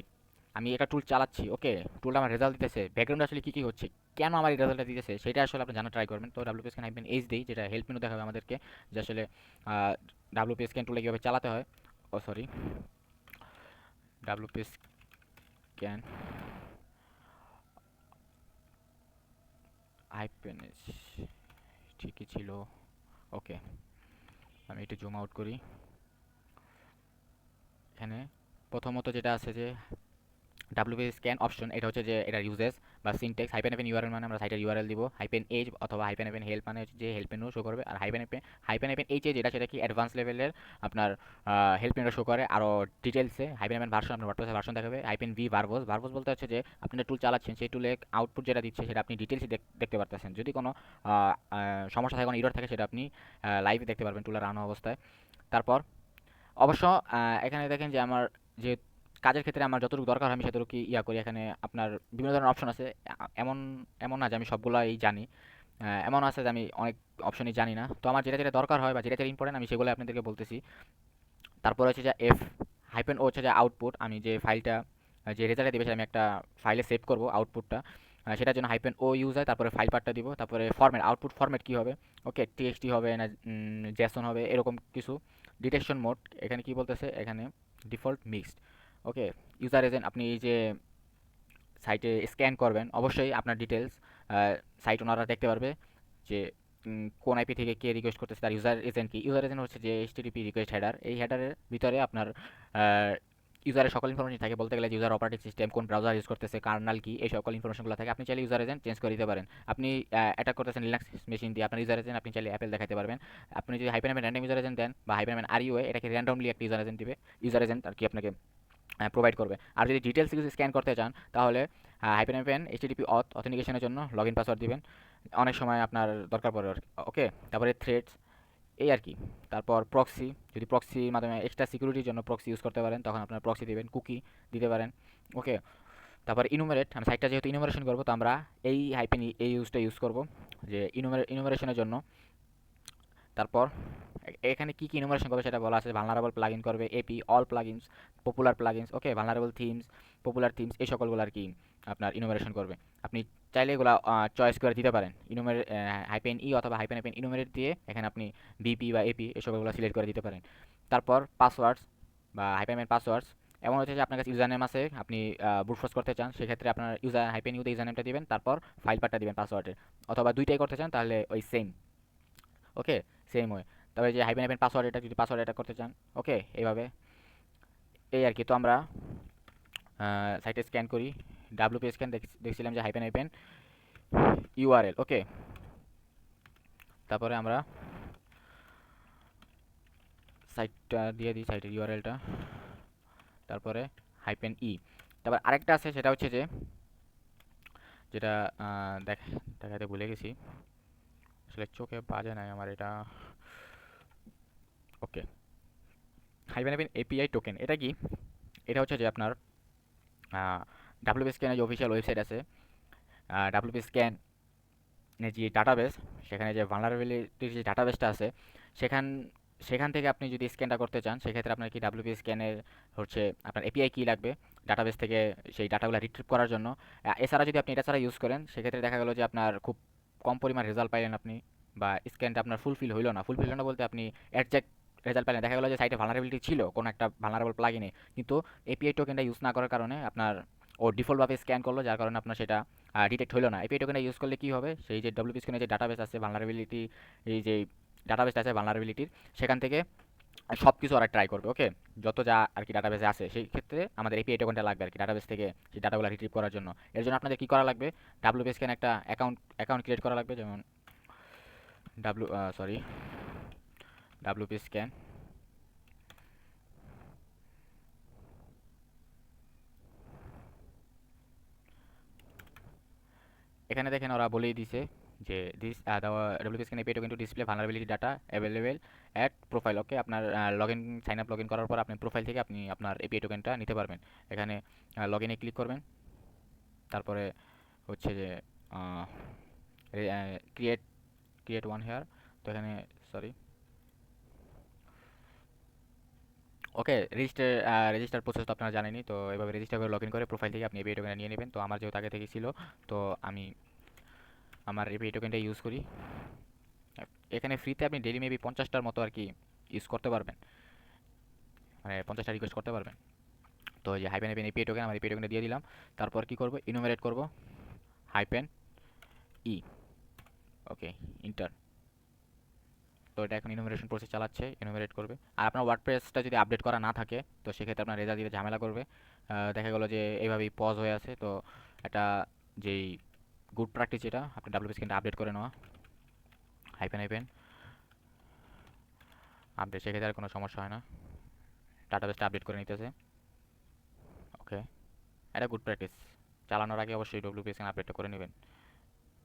আমি একটা টুল চালাচ্ছি, ওকে, টুলটা আমার রেজাল্ট দিতেছে, ব্যাকগ্রাউন্ডে আসলে কী কী হচ্ছে, কেন আমার এই রেজাল্টটা দিতেছে, সেটা আসলে আপনি জানা ট্রাই করবেন। তো ডাব্লিউপি স্ক্যান হাইফেন এইচ দেই, যেটা হেল্প মেনু দেখাবে আমাদেরকে যে আসলে ডাব্লিউপি স্ক্যান টুলে কীভাবে চালাতে হয়। Oh sorry, WP scan hyphen H ঠিকই ছিল। ওকে, আমি একটু জুম আউট করি। এখানে প্রথমত যেটা আছে যে ডাব্লিউপি স্ক্যান অপশন, এটা হচ্ছে যে এটা ইউজেস বা সিনটেক্স। হাইপেন এফেন ইউআরএল মানে আমরা সাইটের ইউআরএল দিব, হাইপেন এজ অথবা হাইপেন এফেন হেল্প মানে হচ্ছে যে হেল্প মেনু শো করবে, আর হাইপেন এফেন এইচ যেটা সেটা কি অ্যাডভান্স লেভেলের আপনার হেল্প মেনু শো করে। আরও ডিটেলসে হাইপেন এফেন ভার্সন, আপনার ওয়ার্ডপ্রেসের ভার্সন দেখাবে। হাইপেন ভি ভার্বস, ভার্বস বলতে হচ্ছে যে আপনি টুল চালাচ্ছেন, সেই টুলে আউটপুট যেটা দিচ্ছে সেটা আপনি ডিটেলসে দেখতে পারতেছেন। যদি কোনো সমস্যা থাকে, কোনো ইরর থাকে, সেটা আপনি লাইভে দেখতে পারবেন টুলের রান অবস্থায়। তারপর অবশ্য এখানে দেখেন যে আমার যে কাজের ক্ষেত্রে আমার যতটুকু দরকার হয় আমি সেতটুকু ইয়া করি। এখানে আপনার বিভিন্ন ধরনের অপশন আছে। এমন এমন না যে আমি সবগুলাই জানি, এমন আছে যে আমি অনেক অপশনই জানি না। তো আমার যেটা যেটা দরকার হয় বা যেটা যেটা ইম্পর্টেন্ট আমি সেগুলো আপনাদেরকে বলতেছি। তারপর হচ্ছে যে এফ হাইপেন ও হচ্ছে যে আউটপুট, আমি যে ফাইলটা যে রেজাল্টে দেবে সেটা আমি একটা ফাইলে সেভ করব আউটপুটটা, সেটার জন্য হাইপেন ও ইউজ হয়। তারপরে ফাইল পার্টটা দিব, তারপরে ফরম্যাট, আউটপুট ফরম্যাট কী হবে, ওকে, টিএক্সটি হবে না জেসন হবে, এরকম কিছু। ডিটেকশন মোড, এখানে কি বলতেছে, এখানে ডিফল্ট মিক্সড। ওকে, ইউজার এজেন্ট, আপনি এই যে সাইটে স্ক্যান করবেন অবশ্যই আপনার ডিটেলস সাইট ওনারা দেখতে পারবে, যে কোন আইপি থেকে কে রিকোয়েস্ট করতেছে, তার ইউজার এজেন্ট কি। ইউজার এজেন্ট হচ্ছে যে এইচটিটিপি রিকোয়েস্ট হেডার, এই হেডারের ভিতরে আপনার ইউজারের সকল ইনফরমেশন থাকে। বলতে গেলে ইউজার অপারেটিং সিস্টেম, কোন ব্রাউজার ইউজ করতেছে, কার্নাল কি, এই সকল ইনফরমেশনগুলো থাকে। আপনি চাইলে ইউজার এজেন্ট চেঞ্জ করে দিতে পারেন। আপনি অ্যাটাক করতেছেন লিনাক্স মেশিন দিয়ে, আপনার ইউজার এজেন্ট আপনি চাইলে অ্যাপেল দেখাতে পারবেন। আপনি যদি হাইপেন র্যান্ডম ইউজার এজেন্ট দেন বা হাইপেন আরইউএ, এটাকে র্যান্ডমলি একটা ইউজার এজেন্ট দিবে, ইউজার এজেন্ট আর কি আপনাকে প্রোভাইড করবে। আর যদি ডিটেলস কিছু স্ক্যান করতে চান, তাহলে হাইপেন এইচটিটিপি অথেন্টিকেশনের জন্য লগ ইন পাসওয়ার্ড দিবেন, অনেক সময় আপনার দরকার পড়ে। ওকে, তারপরে থ্রেডস, এই আর কি। তারপর প্রক্সি, যদি প্রক্সির মাধ্যমে এক্সট্রা সিকিউরিটির জন্য প্রক্সি ইউজ করতে পারেন, তখন আপনার প্রক্সি দিবেন, কুকি দিতে পারেন। ওকে, তারপর ইনুমারেট, আমি সাইটটা যেহেতু ইনুমারেশন করবো, তো আমরা এই হাইপেন এই ইউজটা ইউজ করবো যে ইনুমারেশনের জন্য। তারপর এখানে কি কি ইনোভেশন করবে সেটা বলা আছে। ভালনারেবল প্লাগইন করবে, AP all plugins, popular plugins, okay, vulnerable themes, popular themes, এই সকলগুলো আর কি আপনার ইনুমারেশন করবে। আপনি চাইলে এগুলা চয়েস করে দিতে পারেন, ইনুমের হাইপেন ই অথবা হাইপেন হাইপেন ইনুমেরেট দিয়ে এখানে আপনি বিপি বা এপি এসবগুলো সিলেক্ট করে দিতে পারেন। তারপর পাসওয়ার্ডস বা হাইপেন পাসওয়ার্ডস, এমন হচ্ছে যে আপনার কাছে ইউজার নেম আছে, আপনি ব্রুট ফোর্স করতে চান, সেক্ষেত্রে আপনার ইউজার হাইপেন ইউতে ইউজার নেমটা দিবেন, তারপর ফাইল পাথটা দিবেন পাসওয়ার্ডের, অথবা দুইটাই করতে চান তাহলে ওই সেম। ওকে, সেম ওয়ে। তবে যে হাইপেন হাইপেন পাসওয়ার্ড এটা যদি পাসওয়ার্ড এটা করতে চান, ওকে, এইভাবে এই আর কি। তো আমরা সাইটে স্ক্যান করি, ডাব্লিউপি স্ক্যান দেখছিলাম যে হাইপেন হাইপেন ইউআরএল, ওকে। তারপরে আমরা সাইটটা দিয়ে দিই, সাইটের ইউআরএলটা, তারপরে হাইপেন ই। তারপর আরেকটা আছে, সেটা হচ্ছে যে যেটা দেখাতে ভুলে গেছি, আসলে চোখে বাজে নাই আমার এটা। ওকে, হাইপেন হাইপেন এপিআই টোকেন, এটা কি? এটা হচ্ছে যে আপনার ডাব্লিউপি স্ক্যানের যে অফিসিয়াল ওয়েবসাইট আছে, ডাব্লিউপি স্ক্যান যে ডাটাবেস, সেখানে যে ভালনারেবিলিটির যে ডাটাবেসটা আছে, সেখান সেখান থেকে আপনি যদি স্ক্যানটা করতে চান, সেক্ষেত্রে আপনার কি ডাব্লিউপি স্ক্যানের হচ্ছে আপনার এপিআই কি লাগবে ডাটাবেস থেকে সেই ডাটাগুলো রিট্রিভ করার জন্য। এছাড়া যদি আপনি এটা ছাড়া ইউজ করেন, সেক্ষেত্রে দেখা গেল যে আপনার খুব কম পরিমাণ রেজাল্ট পাইলেন আপনি, বা স্ক্যানটা আপনার ফুলফিল হলো না বলতে আপনি একজ্যাক্ট রেজাল্ট পাইলেন। দেখা গেলো যে সাইটে ভালনারেবিলিটি ছিল কোনো একটা ভালনারেবল প্লাগইনে, কিন্তু এপিআই টোকেনটা ইউজ না করার কারণে আপনার ও ডিফল্টভাবে স্ক্যান করলো, যার কারণে আপনার সেটা ডিটেক্ট হলো না। এপিআই টোকেনটা ইউজ করলে কি হবে, সেই যে ডব্লিউপি স্ক্যানের যে ডাটাবেস আছে ভালনারেবিলিটি, এই যে ডাটাবেসটা আছে ভালনারেবিলিটির, সেখান থেকে সব কিছু ওরা ট্রাই করবে। ওকে, যত যা আর কি ডাটাবেসে আছে, সেই ক্ষেত্রে আমাদের এপিআই টোকেনটা লাগবে আর কি ডাটাবেস থেকে সেই ডাটাগুলো রিট্রিভ করার জন্য। এর জন্য আপনাদের কি করা লাগবে, ডাব্লিউপি স্ক্যান একটা অ্যাকাউন্ট ক্রিয়েট করা লাগবে, যেমন ডাব্লিউ সরি ডাব্লিউপি স্ক্যান। এখানে দেখেন ওরা বলেই দিছে যে this the WP scan API token to display vulnerability data available at profile. Okay, আপনার সাইন আপ লগ ইন করার পর আপনি প্রোফাইল থেকে আপনি আপনার এপিআই টোকেনটা নিতে পারবেন। এখানে লগ ইনে ক্লিক করবেন, তারপরে হচ্ছে যে ক্রিয়েট ক্রিয়েট ওয়ান হেয়ার। তো এখানে সরি, ওকে, রেজিস্টার প্রসেস তো আপনারা জানেনই। তো এভাবে রেজিস্টার করে লগ ইন করে প্রোফাইল থেকে আপনি এপিআই টোকেনটা নিয়ে নেবেন। তো আমার যেহেতু আগে থেকে ছিল, তো আমি আমার এপিআই টোকেনটা ইউজ করি। এখানে ফ্রিতে আপনি ডেইলি মেবি 50টার মতো আর কি ইউজ করতে পারবেন, মানে 50টা রিকোয়েস্ট করতে পারবেন। তো এই যে হাইপেন হাইপেন এপিআই টোকেন, আমার এপিআই টোকেনটা দিয়ে দিলাম। তারপর কি করব, ইনুমারেট করব, হাইপেন ই, ওকে, ইন্টার। তো এটা এখন ইনুমারেশন প্রসেস চালাচ্ছে, ইনুমারেট করবে। আর আপনার ওয়ার্ডপ্রেসটা যদি আপডেট করা না থাকে, তো সেক্ষেত্রে আপনার রেজাল্ট দিতে ঝামেলা করবে। দেখা গেলো যে এইভাবেই পজ হয়ে আছে। তো এটা যেই গুড প্র্যাকটিস, যেটা আপনি ডাব্লিউপি স্ক্যানটা আপডেট করে নেওয়া, হাইপেন হাইপেন আপডেট, সেক্ষেত্রে আর কোনো সমস্যা হয় না, ডাটাবেসটা আপডেট করে নিতেছে। ওকে, এটা গুড প্র্যাকটিস। চালানোর আগে অবশ্যই ডব্লিউপি স্ক্যান আপডেটটা করে নেবেন।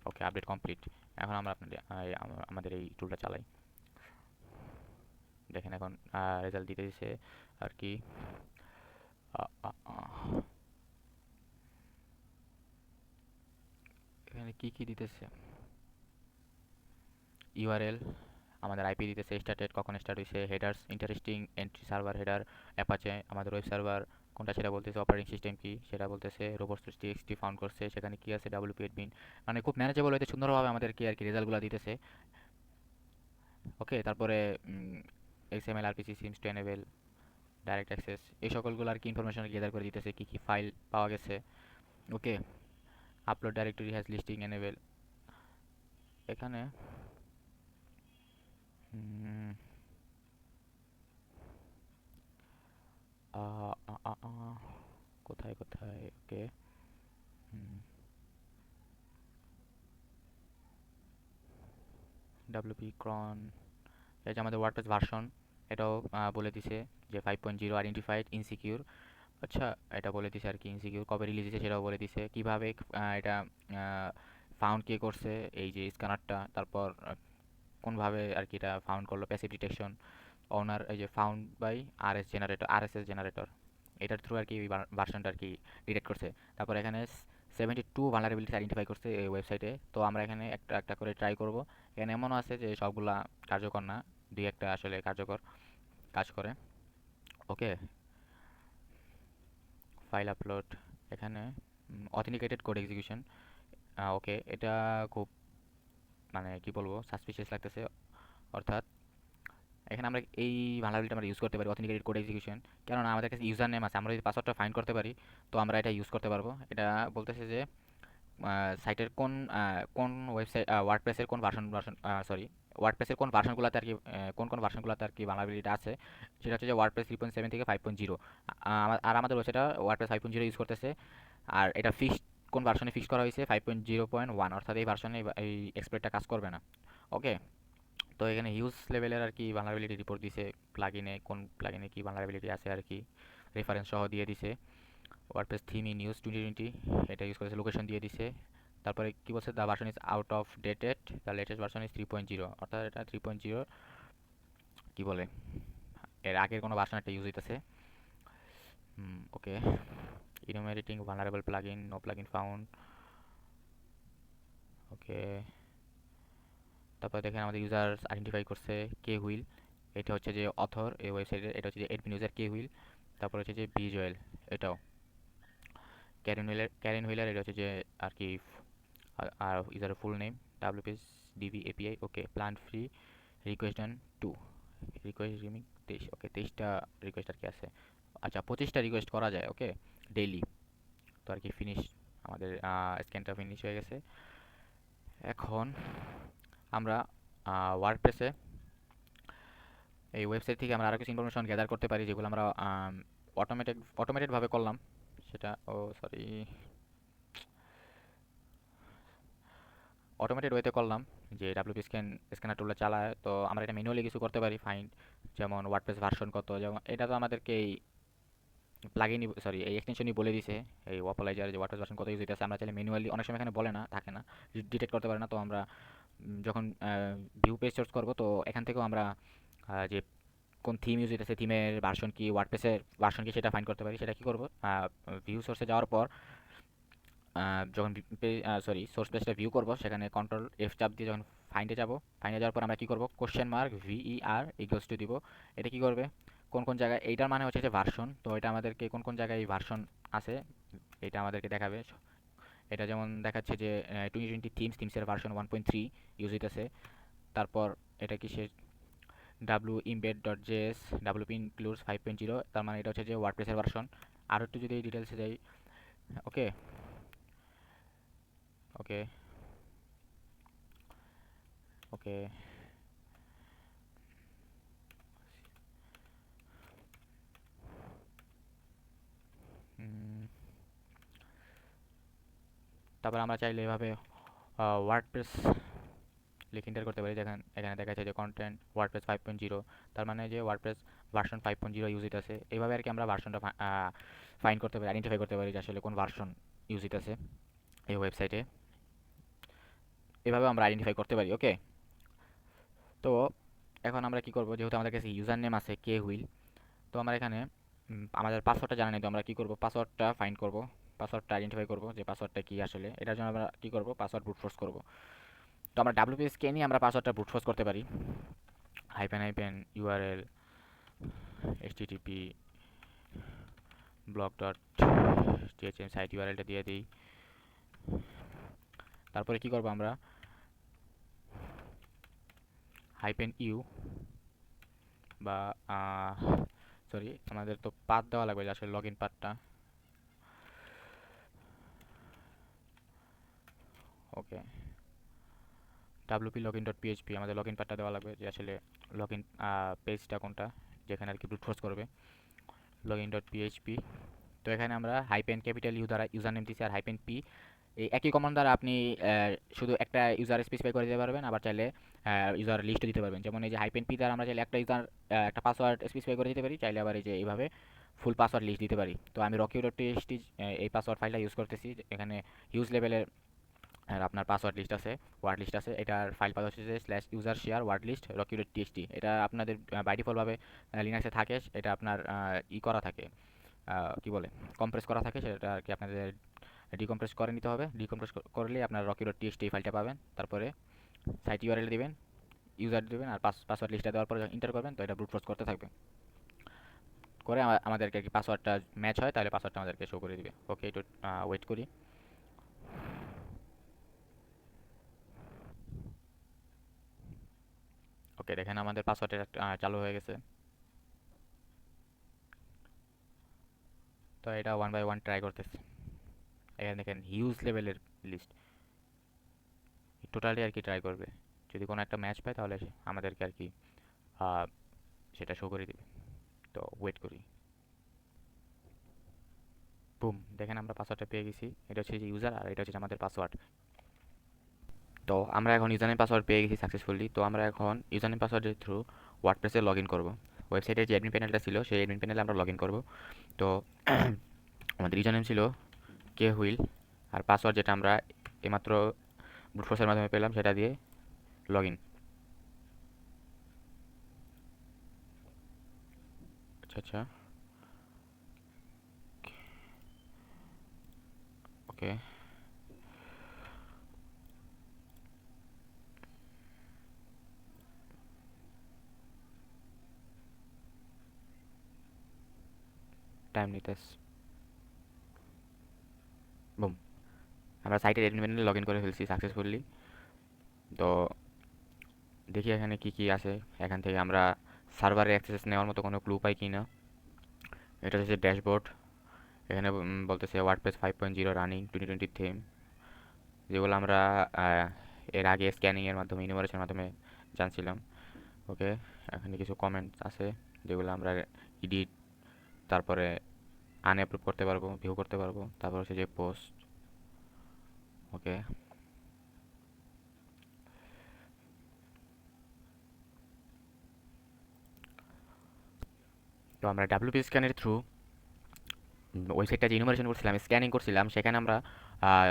ওকে, আপডেট কমপ্লিট। এখন আমরা আপনাদের আমাদের এই টুলটা চালাই। দেখেন এখন রেজাল্ট দিতে দিছে আর কি। এখানে কি কি দিতেছে, ইউআরএল, আমাদের আইপি দিতেছে, স্টার্টেড কখন স্টার্ট হয়েছে, headers interesting entry server header, Apache আমাদের ওয়েব সার্ভার কোনটা সেটা বলতেছে, অপারেটিং সিস্টেম কি সেটা বলতেছে, রোবটস টিএক্সটি ফাউন্ড করছে, সেখানে কি আছে, ডাব্লিউপি অ্যাডমিন, মানে খুব ম্যানেজেবল হইতে সুন্দরভাবে আমাদের কি আর কি রেজাল্টগুলো দিতেছে। ওকে, তারপরে XML RPC seems to enable direct access, এই সকলগুলো আর কি ইনফরমেশন গ্যাদার করে দিতেছে, কি কি ফাইল পাওয়া গেছে। Okay, upload directory has listing enable. এখানে উম, আ, আ, আ, আ, কোথায় কোথায়, ওকে, ডাব্লিউপি ক্রন, এই যে আমাদের ওয়ার্ডপ্রেস ভার্সন, এটাও বলে দিছে যে 5.0 আইডেন্টিফাইড ইনসিকিউর। আচ্ছা, এটা বলে দিছে আর কি, ইনসিকিউর কবে রিলিজ হয়েছে সেটাও বলে দিছে, কিভাবে এটা ফাউন্ড কে করছে এই যে স্ক্যানারটা, তারপর কোনভাবে আর কি এটা ফাউন্ড করলো, প্যাসিভ ডিটেকশন, ওনার এই যে ফাউন্ড বাই আরএসএস জেনারেটর, এটার থ্রু আর কি ভার্সনটা আর কি ডিটেক্ট করছে। তারপর এখানে 72 ভালনারেবিলিটি আইডেন্টিফাই করছে এই ওয়েবসাইটে। তো আমরা এখানে একটা একটা করে ট্রাই করব। এখানে এমনও আছে যে সবগুলা কার্যকর না, দুই একটা আসলে কার্যকর কাজ করে। ওকে, ফাইল আপলোড, এখানে অথেন্টিকেটেড কোড এক্সিকিউশন। ওকে, এটা খুব মানে কি বলবো সাসপিশিয়াস লাগতেছে। অর্থাৎ এখানে আমরা এই ভালনারেবিলিটি আমরা ইউজ করতে পারি অথেন্টিকেটেড কোড এক্সিকিউশন, কেননা আমাদের কাছে ইউজার নেম আছে, আমরা যদি পাসওয়ার্ডটা ফাইন্ড করতে পারি তো আমরা এটা ইউজ করতে পারবো। এটা বলতেছে যে সাইটের কোন কোন ওয়েবসাইট ওয়ার্ডপ্রেসের কোন ভার্সন সরি ওয়ার্ডপ্রেসের কোন ভার্সনগুলোতে আর কি কোন ভার্সনগুলোতে আর কি ভালনারেবিলিটি আছে। সেটা হচ্ছে যে ওয়ার্ডপ্রেস 3.7 থেকে 5.0। আর আমাদের ওয়েবসাইটটা ওয়ার্ডপ্রেস 5.0 ইউজ করতেছে। আর এটা ফিক্সড কোন ভার্সনে ফিক্স করা হয়েছে 5.0.1, অর্থাৎ এই ভার্সনে এই এক্সপ্লয়েটটা কাজ করবে না। ওকে, তো এখানে হিউজ লেভেলের আর কি ভালনারেবিলিটি রিপোর্ট দিছে, প্লাগইনে কোন প্লাগইনে কি ভালনারেবিলিটি আছে আর কি রেফারেন্স সহ দিয়ে দিছে। ওয়ার্ডপ্রেস থিম ইন ইউজ 2020 এটা ইউজ করেছে, লোকেশন দিয়ে দিছে। তারপরে কি বলছে, the version is out of dated, the latest version is 3.0, অর্থাৎ এটা 3.0 কি বলে এর আগের কোনো ভার্সন একটা ইউজ হইতেছে। ওকে, enumerating vulnerable plugin, no plugin found। ওকে, তারপর দেখেন আমাদের ইউজার আইডেন্টিফাই করছে কে হুইল, এটা হচ্ছে যে অথর এই ওয়েবসাইটের, এটা হচ্ছে যে অ্যাডমিন ইউজার কে হুইল। তারপর হচ্ছে যে বিজয়েল, এটাও ক্যারেন হুইলার এটা হচ্ছে যে আর কি আর ইউজারের full name WPS DB API. Okay, plan free, request done 2, request রিমিক 23। ওকে, 23টা রিকোয়েস্ট আর কি আছে। আচ্ছা, 25টা রিকোয়েস্ট করা যায় ওকে ডেইলি। তো আর কি ফিনিশ, আমাদের স্ক্যানটা ফিনিশ হয়ে গেছে। এখন আমরা ওয়ার্ডপ্রেসে এই ওয়েবসাইট থেকে আমরা আরও কিছু ইনফরমেশন গ্যাদার করতে পারি, যেগুলো আমরা অটোমেটেডভাবে করলাম। সেটা সরি অটোমেটেড ওয়েতে করলাম, যে ডাব্লিউপি স্ক্যানার টুলটা চালায়। তো আমরা এটা ম্যানুয়ালি কিছু করতে পারি ফাইন্ড, যেমন ওয়ার্ডপ্রেস ভার্সন কত, যেমন এটা তো আমাদেরকে এই প্লাগইনই সরি এই এক্সটেনশনই বলে দিছে, এই ওয়াপলাইজার যে ওয়ার্ডপ্রেস ভার্সন কত ইউজ হইতেছে। আমরা চাইলে ম্যানুয়ালি, অনেক সময় এখানে বলে না, থাকে না, ডিটেক্ট করতে পারে না। তো আমরা যখন ভিউ পেজ সার্চ করবো তো এখান থেকেও আমরা যে কোন থিম ইউজ হইতেছে, থিমের ভার্সন কি, ওয়ার্ডপ্রেসের ভার্সন কি, সেটা ফাইন্ড করতে পারি। সেটা কি করব, ভিউ সোর্সে যাওয়ার পর যখন সোর্স পেজটা ভিউ করব, সেখানে কন্ট্রোল এফ চাপ দিয়ে যখন ফাইন্ডে যাওয়ার পর আমরা কি করব, কোশ্চেন মার্ক ভিইআর ইকুয়ালস টু দিব। এটা কি করবে, কোন কোন জায়গায়, এইটার মানে হচ্ছে যে ভার্সন, তো এটা আমাদেরকে কোন কোন জায়গায় এই ভার্সন আছে এটা আমাদেরকে দেখাবে। এটা যেমন দেখাচ্ছে যে 2020 থিমসের ভার্সন 1.3 ইউজ হইতেছে। তারপর এটা কি সে W embed dot JS WP includes 5.0, তার মানে এটা হচ্ছে যে ওয়ার্ডপ্রেসের ভার্সন। আর একটু যদি ডিটেলসে যাই, ওকে ওকে ওকে তারপর আমরা চাইলে এভাবে ওয়ার্ডপ্রেস লিখে এন্টার করতে পারি। দেখেন এখানে দেখা যাচ্ছে যে কন্টেন্ট ওয়ার্ডপ্রেস 5.0, তার মানে যে ওয়ার্ডপ্রেস ভার্সন 5.0 ইউজ হইতেছে। এইভাবে আর কি আমরা ভার্সনটা ফাইন্ড করতে পারি, আইডেন্টিফাই করতে পারি যে আসলে কোন ভার্সন ইউজ হইতেছে এই ওয়েবসাইটে। এভাবে আমরা আইডেন্টিফাই করতে পারি। ওকে, তো এখন আমরা কি করব, যেহেতু আমাদের কাছে ইউজার নেম আছে কে হুইল, তো আমরা এখানে আমাদের পাসওয়ার্ডটা জানা নেই, তো আমরা কি করব, পাসওয়ার্ডটা ফাইন্ড করব, পাসওয়ার্ডটা আইডেন্টিফাই করব যে পাসওয়ার্ডটা কি আসলে। এটার জন্য আমরা কি করব, পাসওয়ার্ড ব্রুট ফোর্স করব। তো আমরা ডাব্লিউপিএসকে নিয়ে আমরা পাসওয়ার্ডটা ব্রুট ফোর্স করতে পারি। Hyphen URL http blog.htm site ইউআরএলটা দিয়ে দিই। তারপরে কি করব, আমরা ইউ বা সরি আমাদের তো পাথ দেওয়া লাগবে, যে আসলে লগ ইন পাথটা। ওকে, wp-login.php আমাদের লগ ইন পাথটা দেওয়া লাগবে, যে আসলে লগ ইন পেজটা কোনটা, যেখানে আর কি ব্রুট ফোর্স করবে, login.php। তো এখানে আমরা হাইপেন ক্যাপিটাল ইউ দ্বারা ইউজার নেম দিচ্ছি, আর হাইপেন পি এই একই কমান্ড দ্বারা আপনি শুধু একটা ইউজার স্পেসিফাই করে দিতে পারবেন, আবার চাইলে ইউজার লিস্ট দিতে পারবেন। যেমন এই যে হাইপেন পি দ্বারা আমরা চাইলে একটা ইউজার একটা পাসওয়ার্ড স্পেসিফাই করে দিতে পারি, চাইলে আবার এই যে এইভাবে ফুল পাসওয়ার্ড লিস্ট দিতে পারি। তো আমি rocky.txt এই পাসওয়ার্ড ফাইলটা ইউজ করতেছি, এখানে হিউজ লেভেলের আর আপনার পাসওয়ার্ড লিস্ট আছে, ওয়ার্ড লিস্ট আছে। এটার ফাইল পাথ হচ্ছে যে /user share word list rocky.txt। এটা আপনাদের বাই ডিফল্ট ভাবে লিনাক্সে থাকে, এটা আপনার ই করা থাকে, কি বলে কম্প্রেস করা থাকে, সেটা আর কি আপনাদের ডিকম্প্রেস করে নিতে হবে। ডিকম্প্রেস করলে আপনার rocky.txt ফাইলটা পাবেন। তারপরে সাইট ইউআরএল দিবেন, ইউজার দিবেন, আর পাসওয়ার্ড লিস্টটা দেওয়ার পরে যখন এন্টার করবেন তো এটা ব্রুট ফোর্স করতে থাকবে। করে আমাদেরকে আর কি পাসওয়ার্ডটা ম্যাচ হয়, তাহলে পাসওয়ার্ডটা আমাদেরকে শো করে দিবে। ওকে, একটু ওয়েট করি। ওকে, দেখেন আমাদের পাসওয়ার্ডটা চালু হয়ে গেছে। তো এটা ওয়ান বাই ওয়ান ট্রাই করতেছি। এখানে দেখেন হিউজ লেভেলের লিস্ট, টোটালি আর কি ট্রাই করবে। যদি কোনো একটা ম্যাচ পায় তাহলে আমাদেরকে আর কি আহ, সেটা শো করে দিবে। তো ওয়েট করি। বুম, দেখেন আমরা পাসওয়ার্ডটা পেয়ে গেছি। এটা হচ্ছে যে ইউজার, আর এটা হচ্ছে আমাদের পাসওয়ার্ড। তো আমরা এখন ইউজার নেম পাসওয়ার্ড পেয়ে গেছি সাকসেসফুলি। তো আমরা এখন ইউজার নেম পাসওয়ার্ডের থ্রু ওয়ার্ডপ্রেসে লগ ইন করবো। ওয়েবসাইটের যে অ্যাডমিন প্যানেলটা ছিল সেই অ্যাডমিন প্যানেলে আমরা লগ ইন করবো। তো আমাদের ইউজার নেম ছিল কে হুইল, আর পাসওয়ার্ড যেটা আমরা এইমাত্র ব্রুট ফোর্সের মাধ্যমে পেলাম সেটা দিয়ে লগ ইন। আচ্ছা আচ্ছা, ওকে। টাইম নিতেস। বুম, আমরা সাইটের অ্যাডমিন প্যানেলে লগ ইন করে ফেলছি সাকসেসফুলি। তো দেখি এখানে কি কি আছে। এখান থেকে আমরা সার্ভারে অ্যাক্সেস নেওয়ার মতো কোনো ক্লু পাই কি না। এটা হচ্ছে ড্যাশবোর্ড। এখানে বলতেছে ওয়ার্ডপ্রেস 5.0 রানিং 2020 থিম, যেগুলো আমরা আহ, এর আগে স্ক্যানিংয়ের মাধ্যমে ইনুমারেশনের মাধ্যমে জানছিলাম। ওকে, এখানে কিছু কমেন্ট আছে যেগুলো আমরা এডিট, তারপরে আনঅ্যাপ্রুভ করতে পারবো, ভিউ করতে পারবো। তারপর হচ্ছে যে পোস্ট। ওকে, তো আমরা ডাব্লিউপি স্ক্যানের থ্রু ওয়েবসাইটটা যে ইনুমারেশন করছিলাম, স্ক্যানিং করছিলাম, সেখানে আমরা আহ,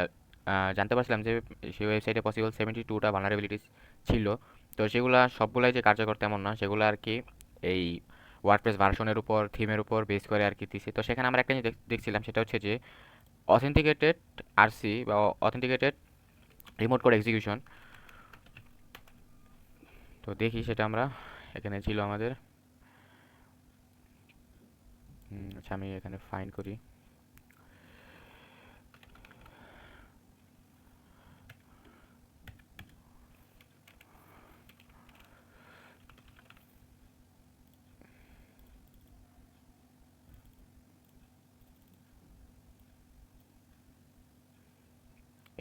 জানতে পারছিলাম যে সেই ওয়েবসাইটে পসিবল 72টা ভালনারেবিলিটিস ছিল। তো সেগুলো সবগুলাই যে কার্যকর তেমন না, সেগুলো আর কি এই ওয়ার্ডপ্রেস ভার্সনের উপর, থিমের উপর বেস করে আর কি দিছে। তো সেখানে আমরা একটা জিনিস দেখছিলাম, সেটা হচ্ছে যে অথেন্টিকেটেড আরসি বা অথেন্টিকেটেড রিমোট কোড এক্সিকিউশন। তো দেখি সেটা আমরা, এখানে ছিল আমাদের। আচ্ছা, আমি এখানে ফাইন্ড করি।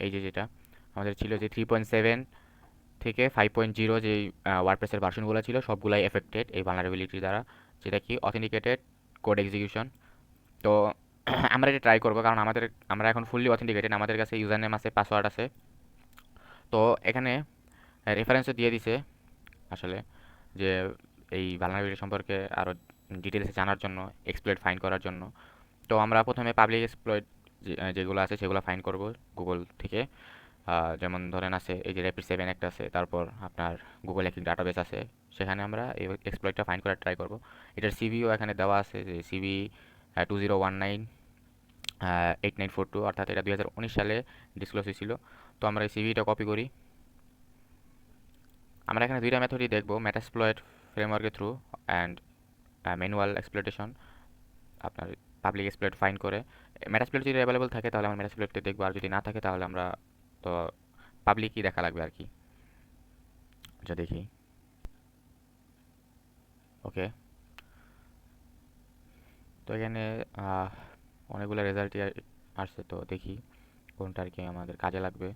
এই যে যেটা আমাদের ছিল যে 3.7 থেকে 5.0 যে ওয়ার্ডপ্রেসের ভার্সনগুলো ছিল সবগুলাই এফেক্টেড এই ভালনারেবিলিটি দ্বারা, যেটা কি অথেন্টিকেটেড কোড এক্সিকিউশন। তো আমরা এটা ট্রাই করবো, কারণ আমরা এখন ফুললি অথেন্টিকেটেড, আমাদের কাছে ইউজার নেম আছে, পাসওয়ার্ড আছে। তো এখানে রেফারেন্সও দিয়ে দিছে আসলে, যে এই ভালনারেবিলিটি সম্পর্কে আরও ডিটেলসে জানার জন্য, এক্সপ্লয়েট ফাইন্ড করার জন্য। তো আমরা প্রথমে পাবলিক এক্সপ্লয়েট যেগুলো আছে সেগুলো ফাইন্ড করব গুগল থেকে। যেমন ধরেন আছে এই যে র্যাপিড 7 একটা আছে, তারপর আপনার গুগল হ্যাকিং ডাটাবেস আছে, সেখানে আমরা এই এক্সপ্লয়েটটা ফাইন্ড করার ট্রাই করব। এটার সিভিও এখানে দেওয়া আছে, যে সিভি 2019 8942, অর্থাৎ এটা 2019 সালে ডিসক্লোজ হয়েছিল। তো আমরা এই সিভিটা কপি করি। আমরা এখানে দুইটা মেথডই দেখব, মেটাসপ্লয়েট ফ্রেমওয়ার্কের থ্রু অ্যান্ড ম্যানুয়াল এক্সপ্লয়েটেশন, আপনার পাবলিক এক্সপ্লয়েট ফাইন্ড করে। মেটাসপ্লয়েট যদি অ্যাভেলেবল থাকে তাহলে আমরা মেটাসপ্লয়েটটা দেখবো, আর যদি না থাকে তাহলে আমরা তো পাবলিকই দেখা লাগবে আর কি। আচ্ছা দেখি। ওকে, তো এখানে আহ, অনেকগুলো রেজাল্টই আসছে। তো দেখি কোনটা আর কি আমাদের কাজে লাগবে।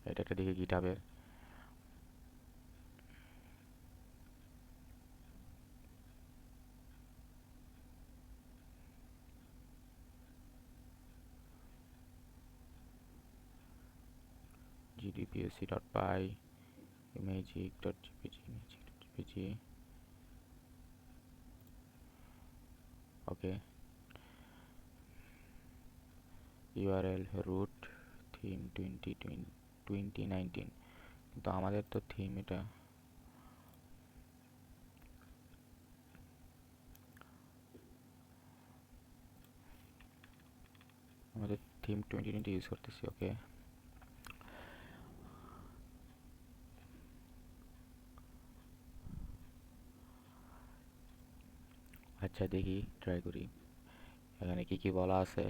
এটা একটা দেখি গিটহাবের। gdpsc.py imagic.jpg ওকে, ইউআরএল রুট থিম 2019, কিন্তু আমাদের তো থিম এটা, আমাদের থিম 2020 ইউজ করতেছি। ওকে, আচ্ছা দেখি, ট্রাই করি। এখানে কি কি বলা আছে?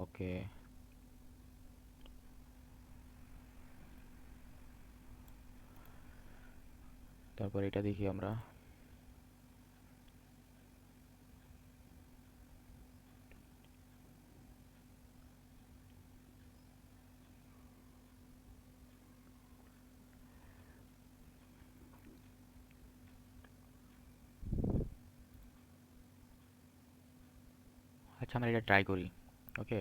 ওকে, তারপর এটা দেখি আমরা। আচ্ছা আমরা এটা ট্রাই করি। ওকে,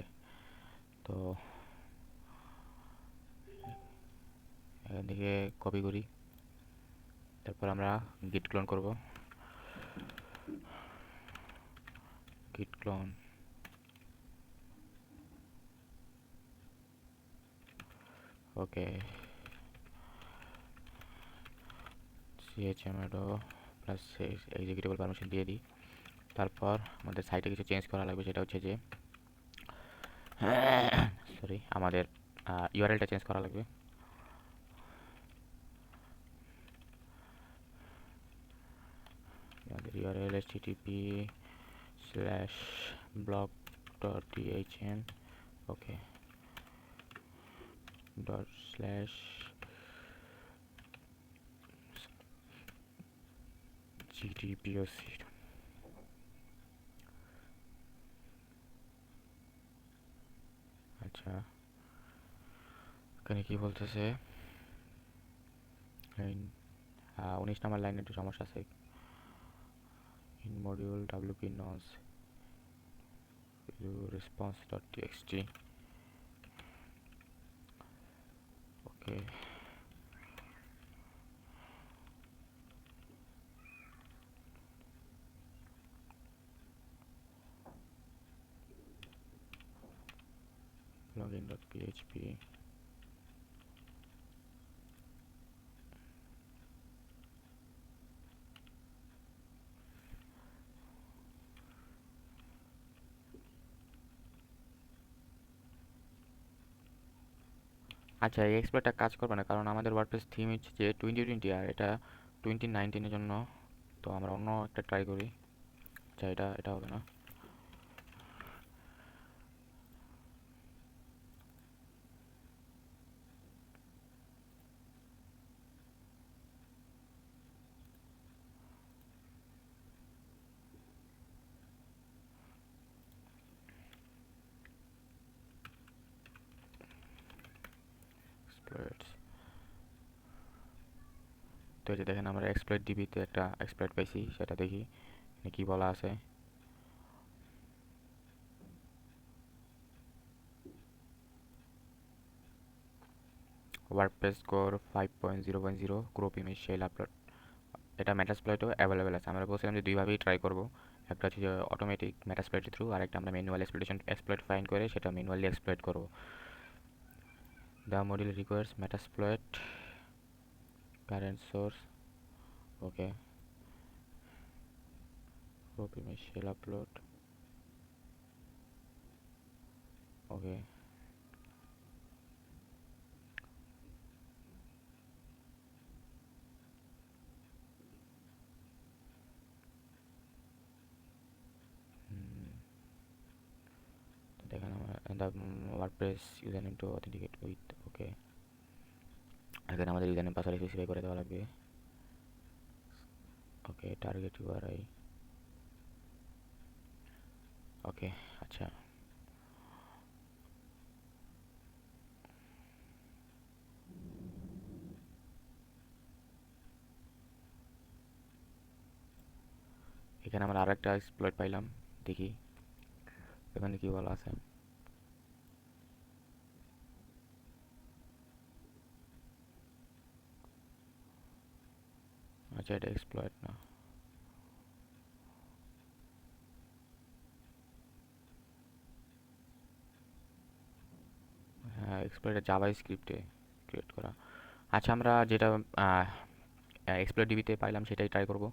তো এখান থেকে কপি করি, তারপর আমরা গিট ক্লোন করব। গিট ক্লোন, ওকে, chmod প্লাস এক্সিকিউটেবল পারমিশন দিয়ে দিই। তারপর আমাদের সাইটে কিছু চেঞ্জ করা লাগবে, সেটা হচ্ছে যে সরি, আমাদের ইউআরএলটা চেঞ্জ করা লাগবে। আমাদের ইউআরএল http://blog.dhm, ওকে, ডট স্ল্যাশ gtpoc। আচ্ছা, এখানে কি বলতেছে? 19 নম্বর লাইনে একটু সমস্যা আছে। In module wp nonce response.txt, okay, login.php, আচ্ছা এই এক্সপ্লয়েটটা কাজ করবে না, কারণ আমাদের ওয়ার্ডপ্রেস থিম হচ্ছে যে 2020 আর এটা 2019-এর জন্য। তো আমরা অন্য একটা ট্রাই করি। আচ্ছা এটা এটা হবে না। এক্সপ্লয়েটস, তো এই যে দেখেন আমরা এক্সপ্লয়েট ডিবিতে একটা এক্সপ্লয়েট পাইছি, সেটা দেখি এখানে কি বলা আছে। WordPress core 5.0.0 group image shell upload, এটা মেটাসপ্লয়েটও অ্যাভেলেবেল আছে। আমরা বলছিলাম যে দুইভাবেই ট্রাই করব, একটা হচ্ছে যে অটোমেটিক মেটাসপ্লয়েটের থ্রু, আর একটা আমরা ম্যানুয়াল এক্সপ্লয়েট ফাইন্ড করে সেটা ম্যানুয়ালি এক্সপ্লয়েট করব। The module requires Metasploit current source, okay, group image shell upload, okay, দেখেন আমার the WordPress user name to authenticate with, okay, এখানে আমাদের ইউজার নেম পাসওয়ার্ড স্পেসিফাই করে দেওয়া লাগবে। ওকে, টার্গেট ইউআরআই, ওকে, আচ্ছা এখানে আমরা আরেকটা এক্সপ্লয়েট পাইলাম, দেখি এখানে কি বলা আছে। আচ্ছা এটা এক্সপ্লয়েট না, হ্যাঁ এক্সপ্লয়েট জাভা স্ক্রিপ্টে ক্রিয়েট করা। আচ্ছা আমরা যেটা এক্সপ্লয়েট ডিবিতে পাইলাম সেটাই ট্রাই করব।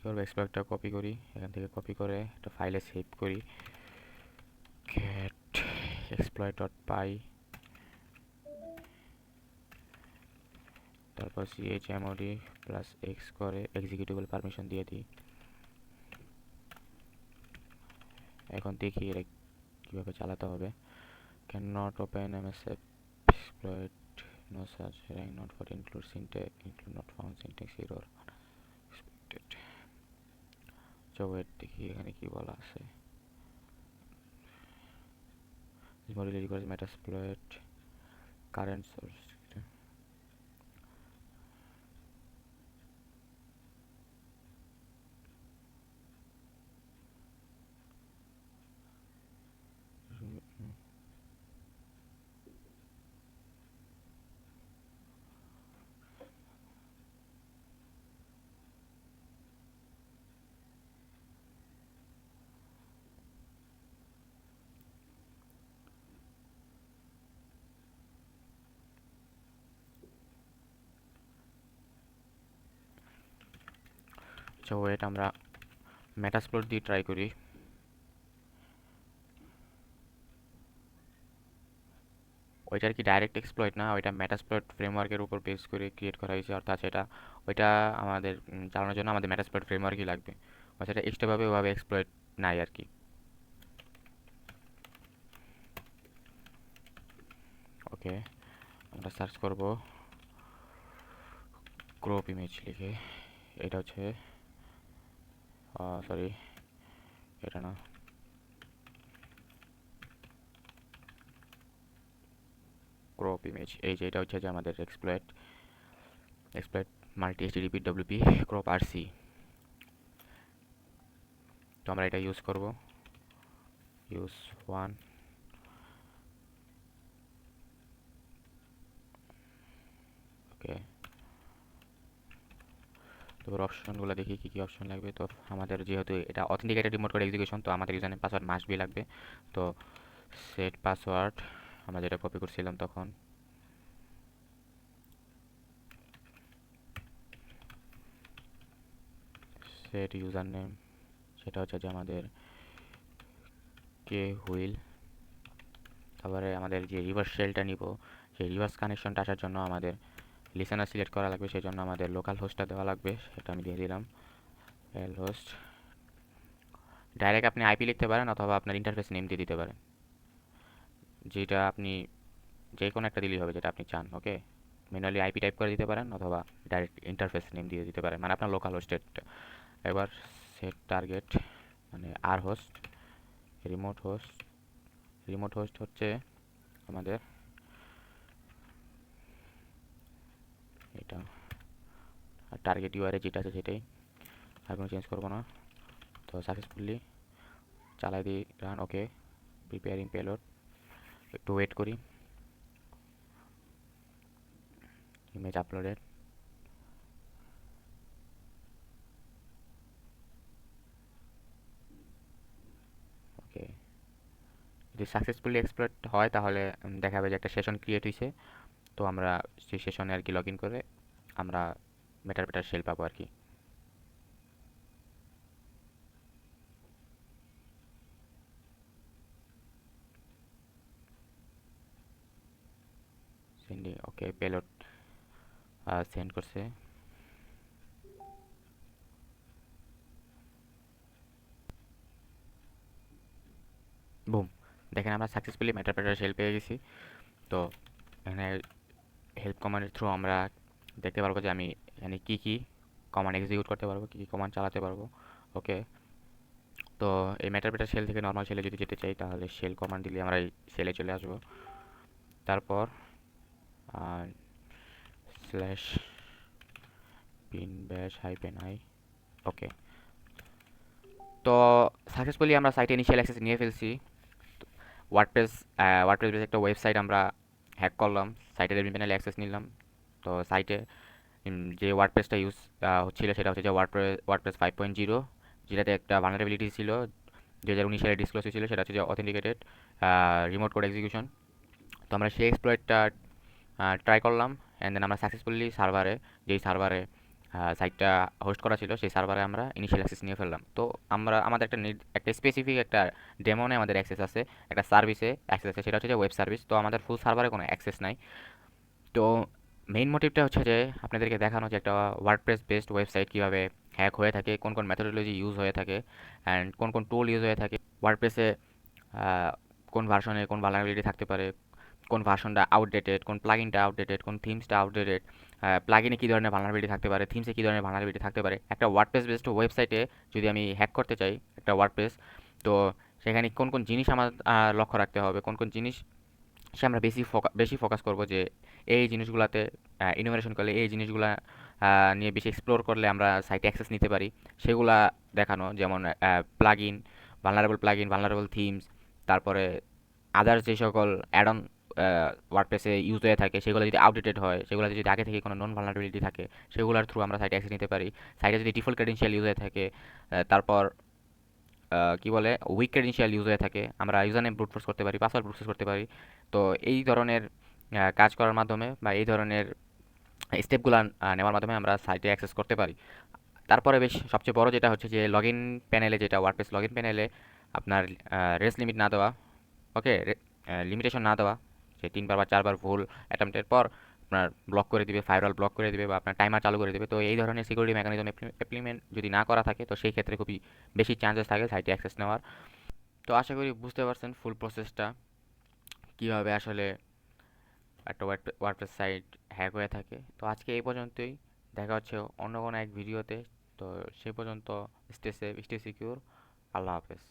করবো, এক্সপ্লয়েটটা কপি করি, এখান থেকে কপি করে একটা ফাইলে সেভ করি, get exploit.py, তারপর chmod প্লাস x করে এক্সিকিউটেবল পারমিশন দিয়ে দিই। এখন দেখি এটা কীভাবে চালাতে হবে। cannot open ms exploit, no such rank not for include syntax, include not found syntax error expected। Wait দেখি এখানে কি বলা আছে। module requires metasploit current source। Wait আমরা মেটাসপ্লয়েট দিয়ে ট্রাই করি। ওইটার কি ডাইরেক্ট এক্সপ্লয়েট না, ওইটা মেটাসপ্লয়েট ফ্রেমওয়ার্কের উপর বেস করে ক্রিয়েট করা হয়েছে, অর্থাৎ সেটা ওইটা আমাদের চালানোর জন্য আমাদের মেটাসপ্লয়েট ফ্রেমওয়ার্কই লাগবে, অর্থাৎ সেটা এক্সট্রাভাবে ওভাবে এক্সপ্লয়েট নাই আর কি। ওকে, আমরা সার্চ করব ক্রপ ইমেজ লিখে। এটা হচ্ছে সরি, এটা না, ক্রপ ইমেজ, এই যে এটা হচ্ছে যে আমাদের exploit multi HTTP WP crop RC. তো আমরা এটা ইউজ করব, ইউজ 1। ওকে, তারপর অপশনগুলো দেখি কী কী অপশন লাগবে। তো আমাদের যেহেতু এটা অথেন্টিকেটেড রিমোট কোড এক্সিকিউশন, তো আমাদের ইউজারনেম পাসওয়ার্ড মাস্ট বি লাগবে। তো সেট পাসওয়ার্ড আমরা যেটা কপি করছিলাম তখন, সেট ইউজার নেম, সেটা হচ্ছে যে আমাদের কে হুইল। তারপরে আমাদের যে রিভার্স শেলটা নিব, সেই রিভার্স কানেকশনটা আসার জন্য আমাদের লিসেনার সিলেক্ট করা লাগবে, সেই জন্য আমাদের লোকাল হোস্টটা দেওয়া লাগবে, সেটা আমি দিয়ে দিলাম এল হোস্ট। ডাইরেক্ট আপনি আইপি লিখতে পারেন অথবা আপনার ইন্টারফেস নেম দিয়ে দিতে পারেন, যেটা আপনি যে কোনো একটা দিলেই হবে যেটা আপনি চান। ওকে, ম্যানুয়ালি আইপি টাইপ করে দিতে পারেন অথবা ডাইরেক্ট ইন্টারফেস নেম দিয়ে দিতে পারেন, মানে আপনার লোকাল হোস্টের। এবার সেট টার্গেট মানে আর হোস্ট, রিমোট হোস্ট হচ্ছে আমাদের এটা, আর টার্গেট ইউআরএ যেটা আছে সেটাই, আর কোনো চেঞ্জ করবো না। তো সাকসেসফুলি চালাই দিই, রান। ওকে, প্রিপেয়ারিং পেলোড, একটু ওয়েট করি। ইমেজ আপলোডেড, ওকে। যদি সাকসেসফুলি এক্সপ্লয়েট হয় তাহলে দেখাবে যে একটা সেশন ক্রিয়েট হয়েছে। তো আমরা সেই সেশনে আর কি লগ ইন করে আমরা মেটার শেল পাবো আর কি। সেন্ডিং, ওকে, পেলোড সেন্ড করছে। বুম, দেখেন আমরা সাকসেসফুলি মেটার শেল পেয়ে গেছি। তো এখানে হেল্প কমান্ডের থ্রু আমরা দেখতে পারবো যে আমি এখানে কী কী কমান্ড এক্সিকিউট করতে পারবো, কী কী কমান্ড চালাতে পারবো। ওকে, তো এই মেটার শেল থেকে নর্মাল শেলে যদি যেতে চাই তাহলে শেল কমান্ড দিলে আমরা এই শেলে চলে আসবো। তারপর স্ল্যাশ পিন ব্যাশ হাইপেন আই। ওকে, তো সাকসেসফুলি আমরা সাইটে ইনিশিয়াল অ্যাক্সেস নিয়ে ফেলছি। ওয়ার্ডপ্রেস ওয়ার্ডপ্রেস বেস একটা ওয়েবসাইট আমরা হ্যাক করলাম, সাইটের অ্যাডমিন প্যানেলে অ্যাক্সেস নিলাম। তো সাইটে যে ওয়ার্ডপ্রেসটা ইউজ হচ্ছিল সেটা হচ্ছে যে ওয়ার্ডপ্রেস 5.0, যেটাতে একটা ভালনারেবিলিটি ছিল 2019 সালে ডিসক্লোজ হয়েছিল, সেটা হচ্ছে যে অথেন্টিকেটেড রিমোট কোড এক্সিকিউশন। তো আমরা সেই এক্সপ্লয়েটটা ট্রাই করলাম, অ্যান্ড দেন আমরা সাকসেসফুলি যেই সার্ভারে সাইটটা হোস্ট করা ছিল সেই সার্ভারে আমরা ইনিশিয়াল অ্যাক্সেস নিয়ে ফেললাম। তো আমরা আমাদের একটা স্পেসিফিক একটা ডেমনে আমাদের অ্যাক্সেস আছে, একটা সার্ভিসে অ্যাক্সেস আছে, সেটা হচ্ছে যে ওয়েব সার্ভিস। তো আমাদের ফুল সার্ভারে কোনো অ্যাক্সেস নাই। তো মেইন মোটিভটা হচ্ছে যে আপনাদেরকে দেখানো যে একটা ওয়ার্ডপ্রেস বেসড ওয়েবসাইট কীভাবে হ্যাক হয়ে থাকে, কোন কোন মেথোডোলজি ইউজ হয়ে থাকে, অ্যান্ড কোন কোন টুল ইউজ হয়ে থাকে, ওয়ার্ডপ্রেসে কোন ভার্সনে কোন ভালনারেবিলিটি থাকতে পারে, কোন ভার্সনটা আউটডেটেড, কোন প্লাগইনটা আউটডেটেড, কোন থিমসটা আউটডেটেড, প্লাগইনে কী ধরনের ভালনারেবিলিটি থাকতে পারে, থিমসে কী ধরনের ভালনারেবিলিটি থাকতে পারে। একটা ওয়ার্ডপ্রেস বেসড ওয়েবসাইটে যদি আমি হ্যাক করতে চাই একটা ওয়ার্ডপ্রেস, তো সেখানে কোন কোন জিনিস আমার লক্ষ্য রাখতে হবে, কোন কোন জিনিস সে আমরা বেশি ফোকাস করব, যে এই জিনিসগুলোতে ইনোভেশন করলে, এই জিনিসগুলা নিয়ে বেশি এক্সপ্লোর করলে আমরা সাইটে অ্যাক্সেস নিতে পারি, সেগুলা দেখানো। যেমন প্লাগইন, ভালনারেবল থিমস, তারপরে আদার্স যে সকল অ্যাড অন ওয়ার্ডপ্রেসে ইউজ হয়ে থাকে সেগুলো যদি আউটডেটেড হয়, সেগুলো যদি আগে থেকে কোনো নন ভালনারেবিলিটি থাকে, সেগুলোর থ্রু আমরা সাইটে অ্যাক্সেস নিতে পারি। সাইটে যদি ডিফল্ট ক্রেডেনশিয়াল ইউজ হয়ে থাকে, তারপর কি বলে উইক ক্রেডেনশিয়াল ইউজ হয়ে থাকে, আমরা ইউজার নেম ব্রুট ফোর্স করতে পারি, পাসওয়ার্ড ব্রুট ফোর্স করতে পারি। তো এই ধরনের কাজ করার মাধ্যমে বা এই ধরনের স্টেপগুলো নেওয়ার মাধ্যমে আমরা সাইটে অ্যাক্সেস করতে পারি। তারপরে সবচেয়ে বড় যেটা হচ্ছে যে লগ ইন প্যানেলে, যেটা ওয়ার্ডপ্রেস লগ ইন প্যানেলে আপনার রেস লিমিট না দেওয়া, ওকে, লিমিটেশন না দেওয়া, যে 3 বার বা 4 বার ভুল অ্যাটেম্পটের পর আপনার ব্লক করে দিবে, ফায়ারওয়াল ব্লক করে দিবে বা আপনার টাইমার চালু করে দিবে। তো এই ধরনের সিকিউরিটি মেকানিজম ইমপ্লিমেন্ট যদি না করা থাকে, তো সেই ক্ষেত্রে খুবই বেশি চান্সেস থাকে সাইটে অ্যাক্সেস নেওয়ার। তো আশা করি বুঝতে পারছেন ফুল প্রসেসটা, কীভাবে আসলে একটা ওয়ার্ডপ্রেস সাইট হ্যাক হয়ে থাকে। তো আজকে এই পর্যন্তই, দেখা হচ্ছে অন্য কোনো এক ভিডিওতে। তো সেই পর্যন্ত স্টে সেফ, স্টে সিকিউর। আল্লাহ হাফেজ।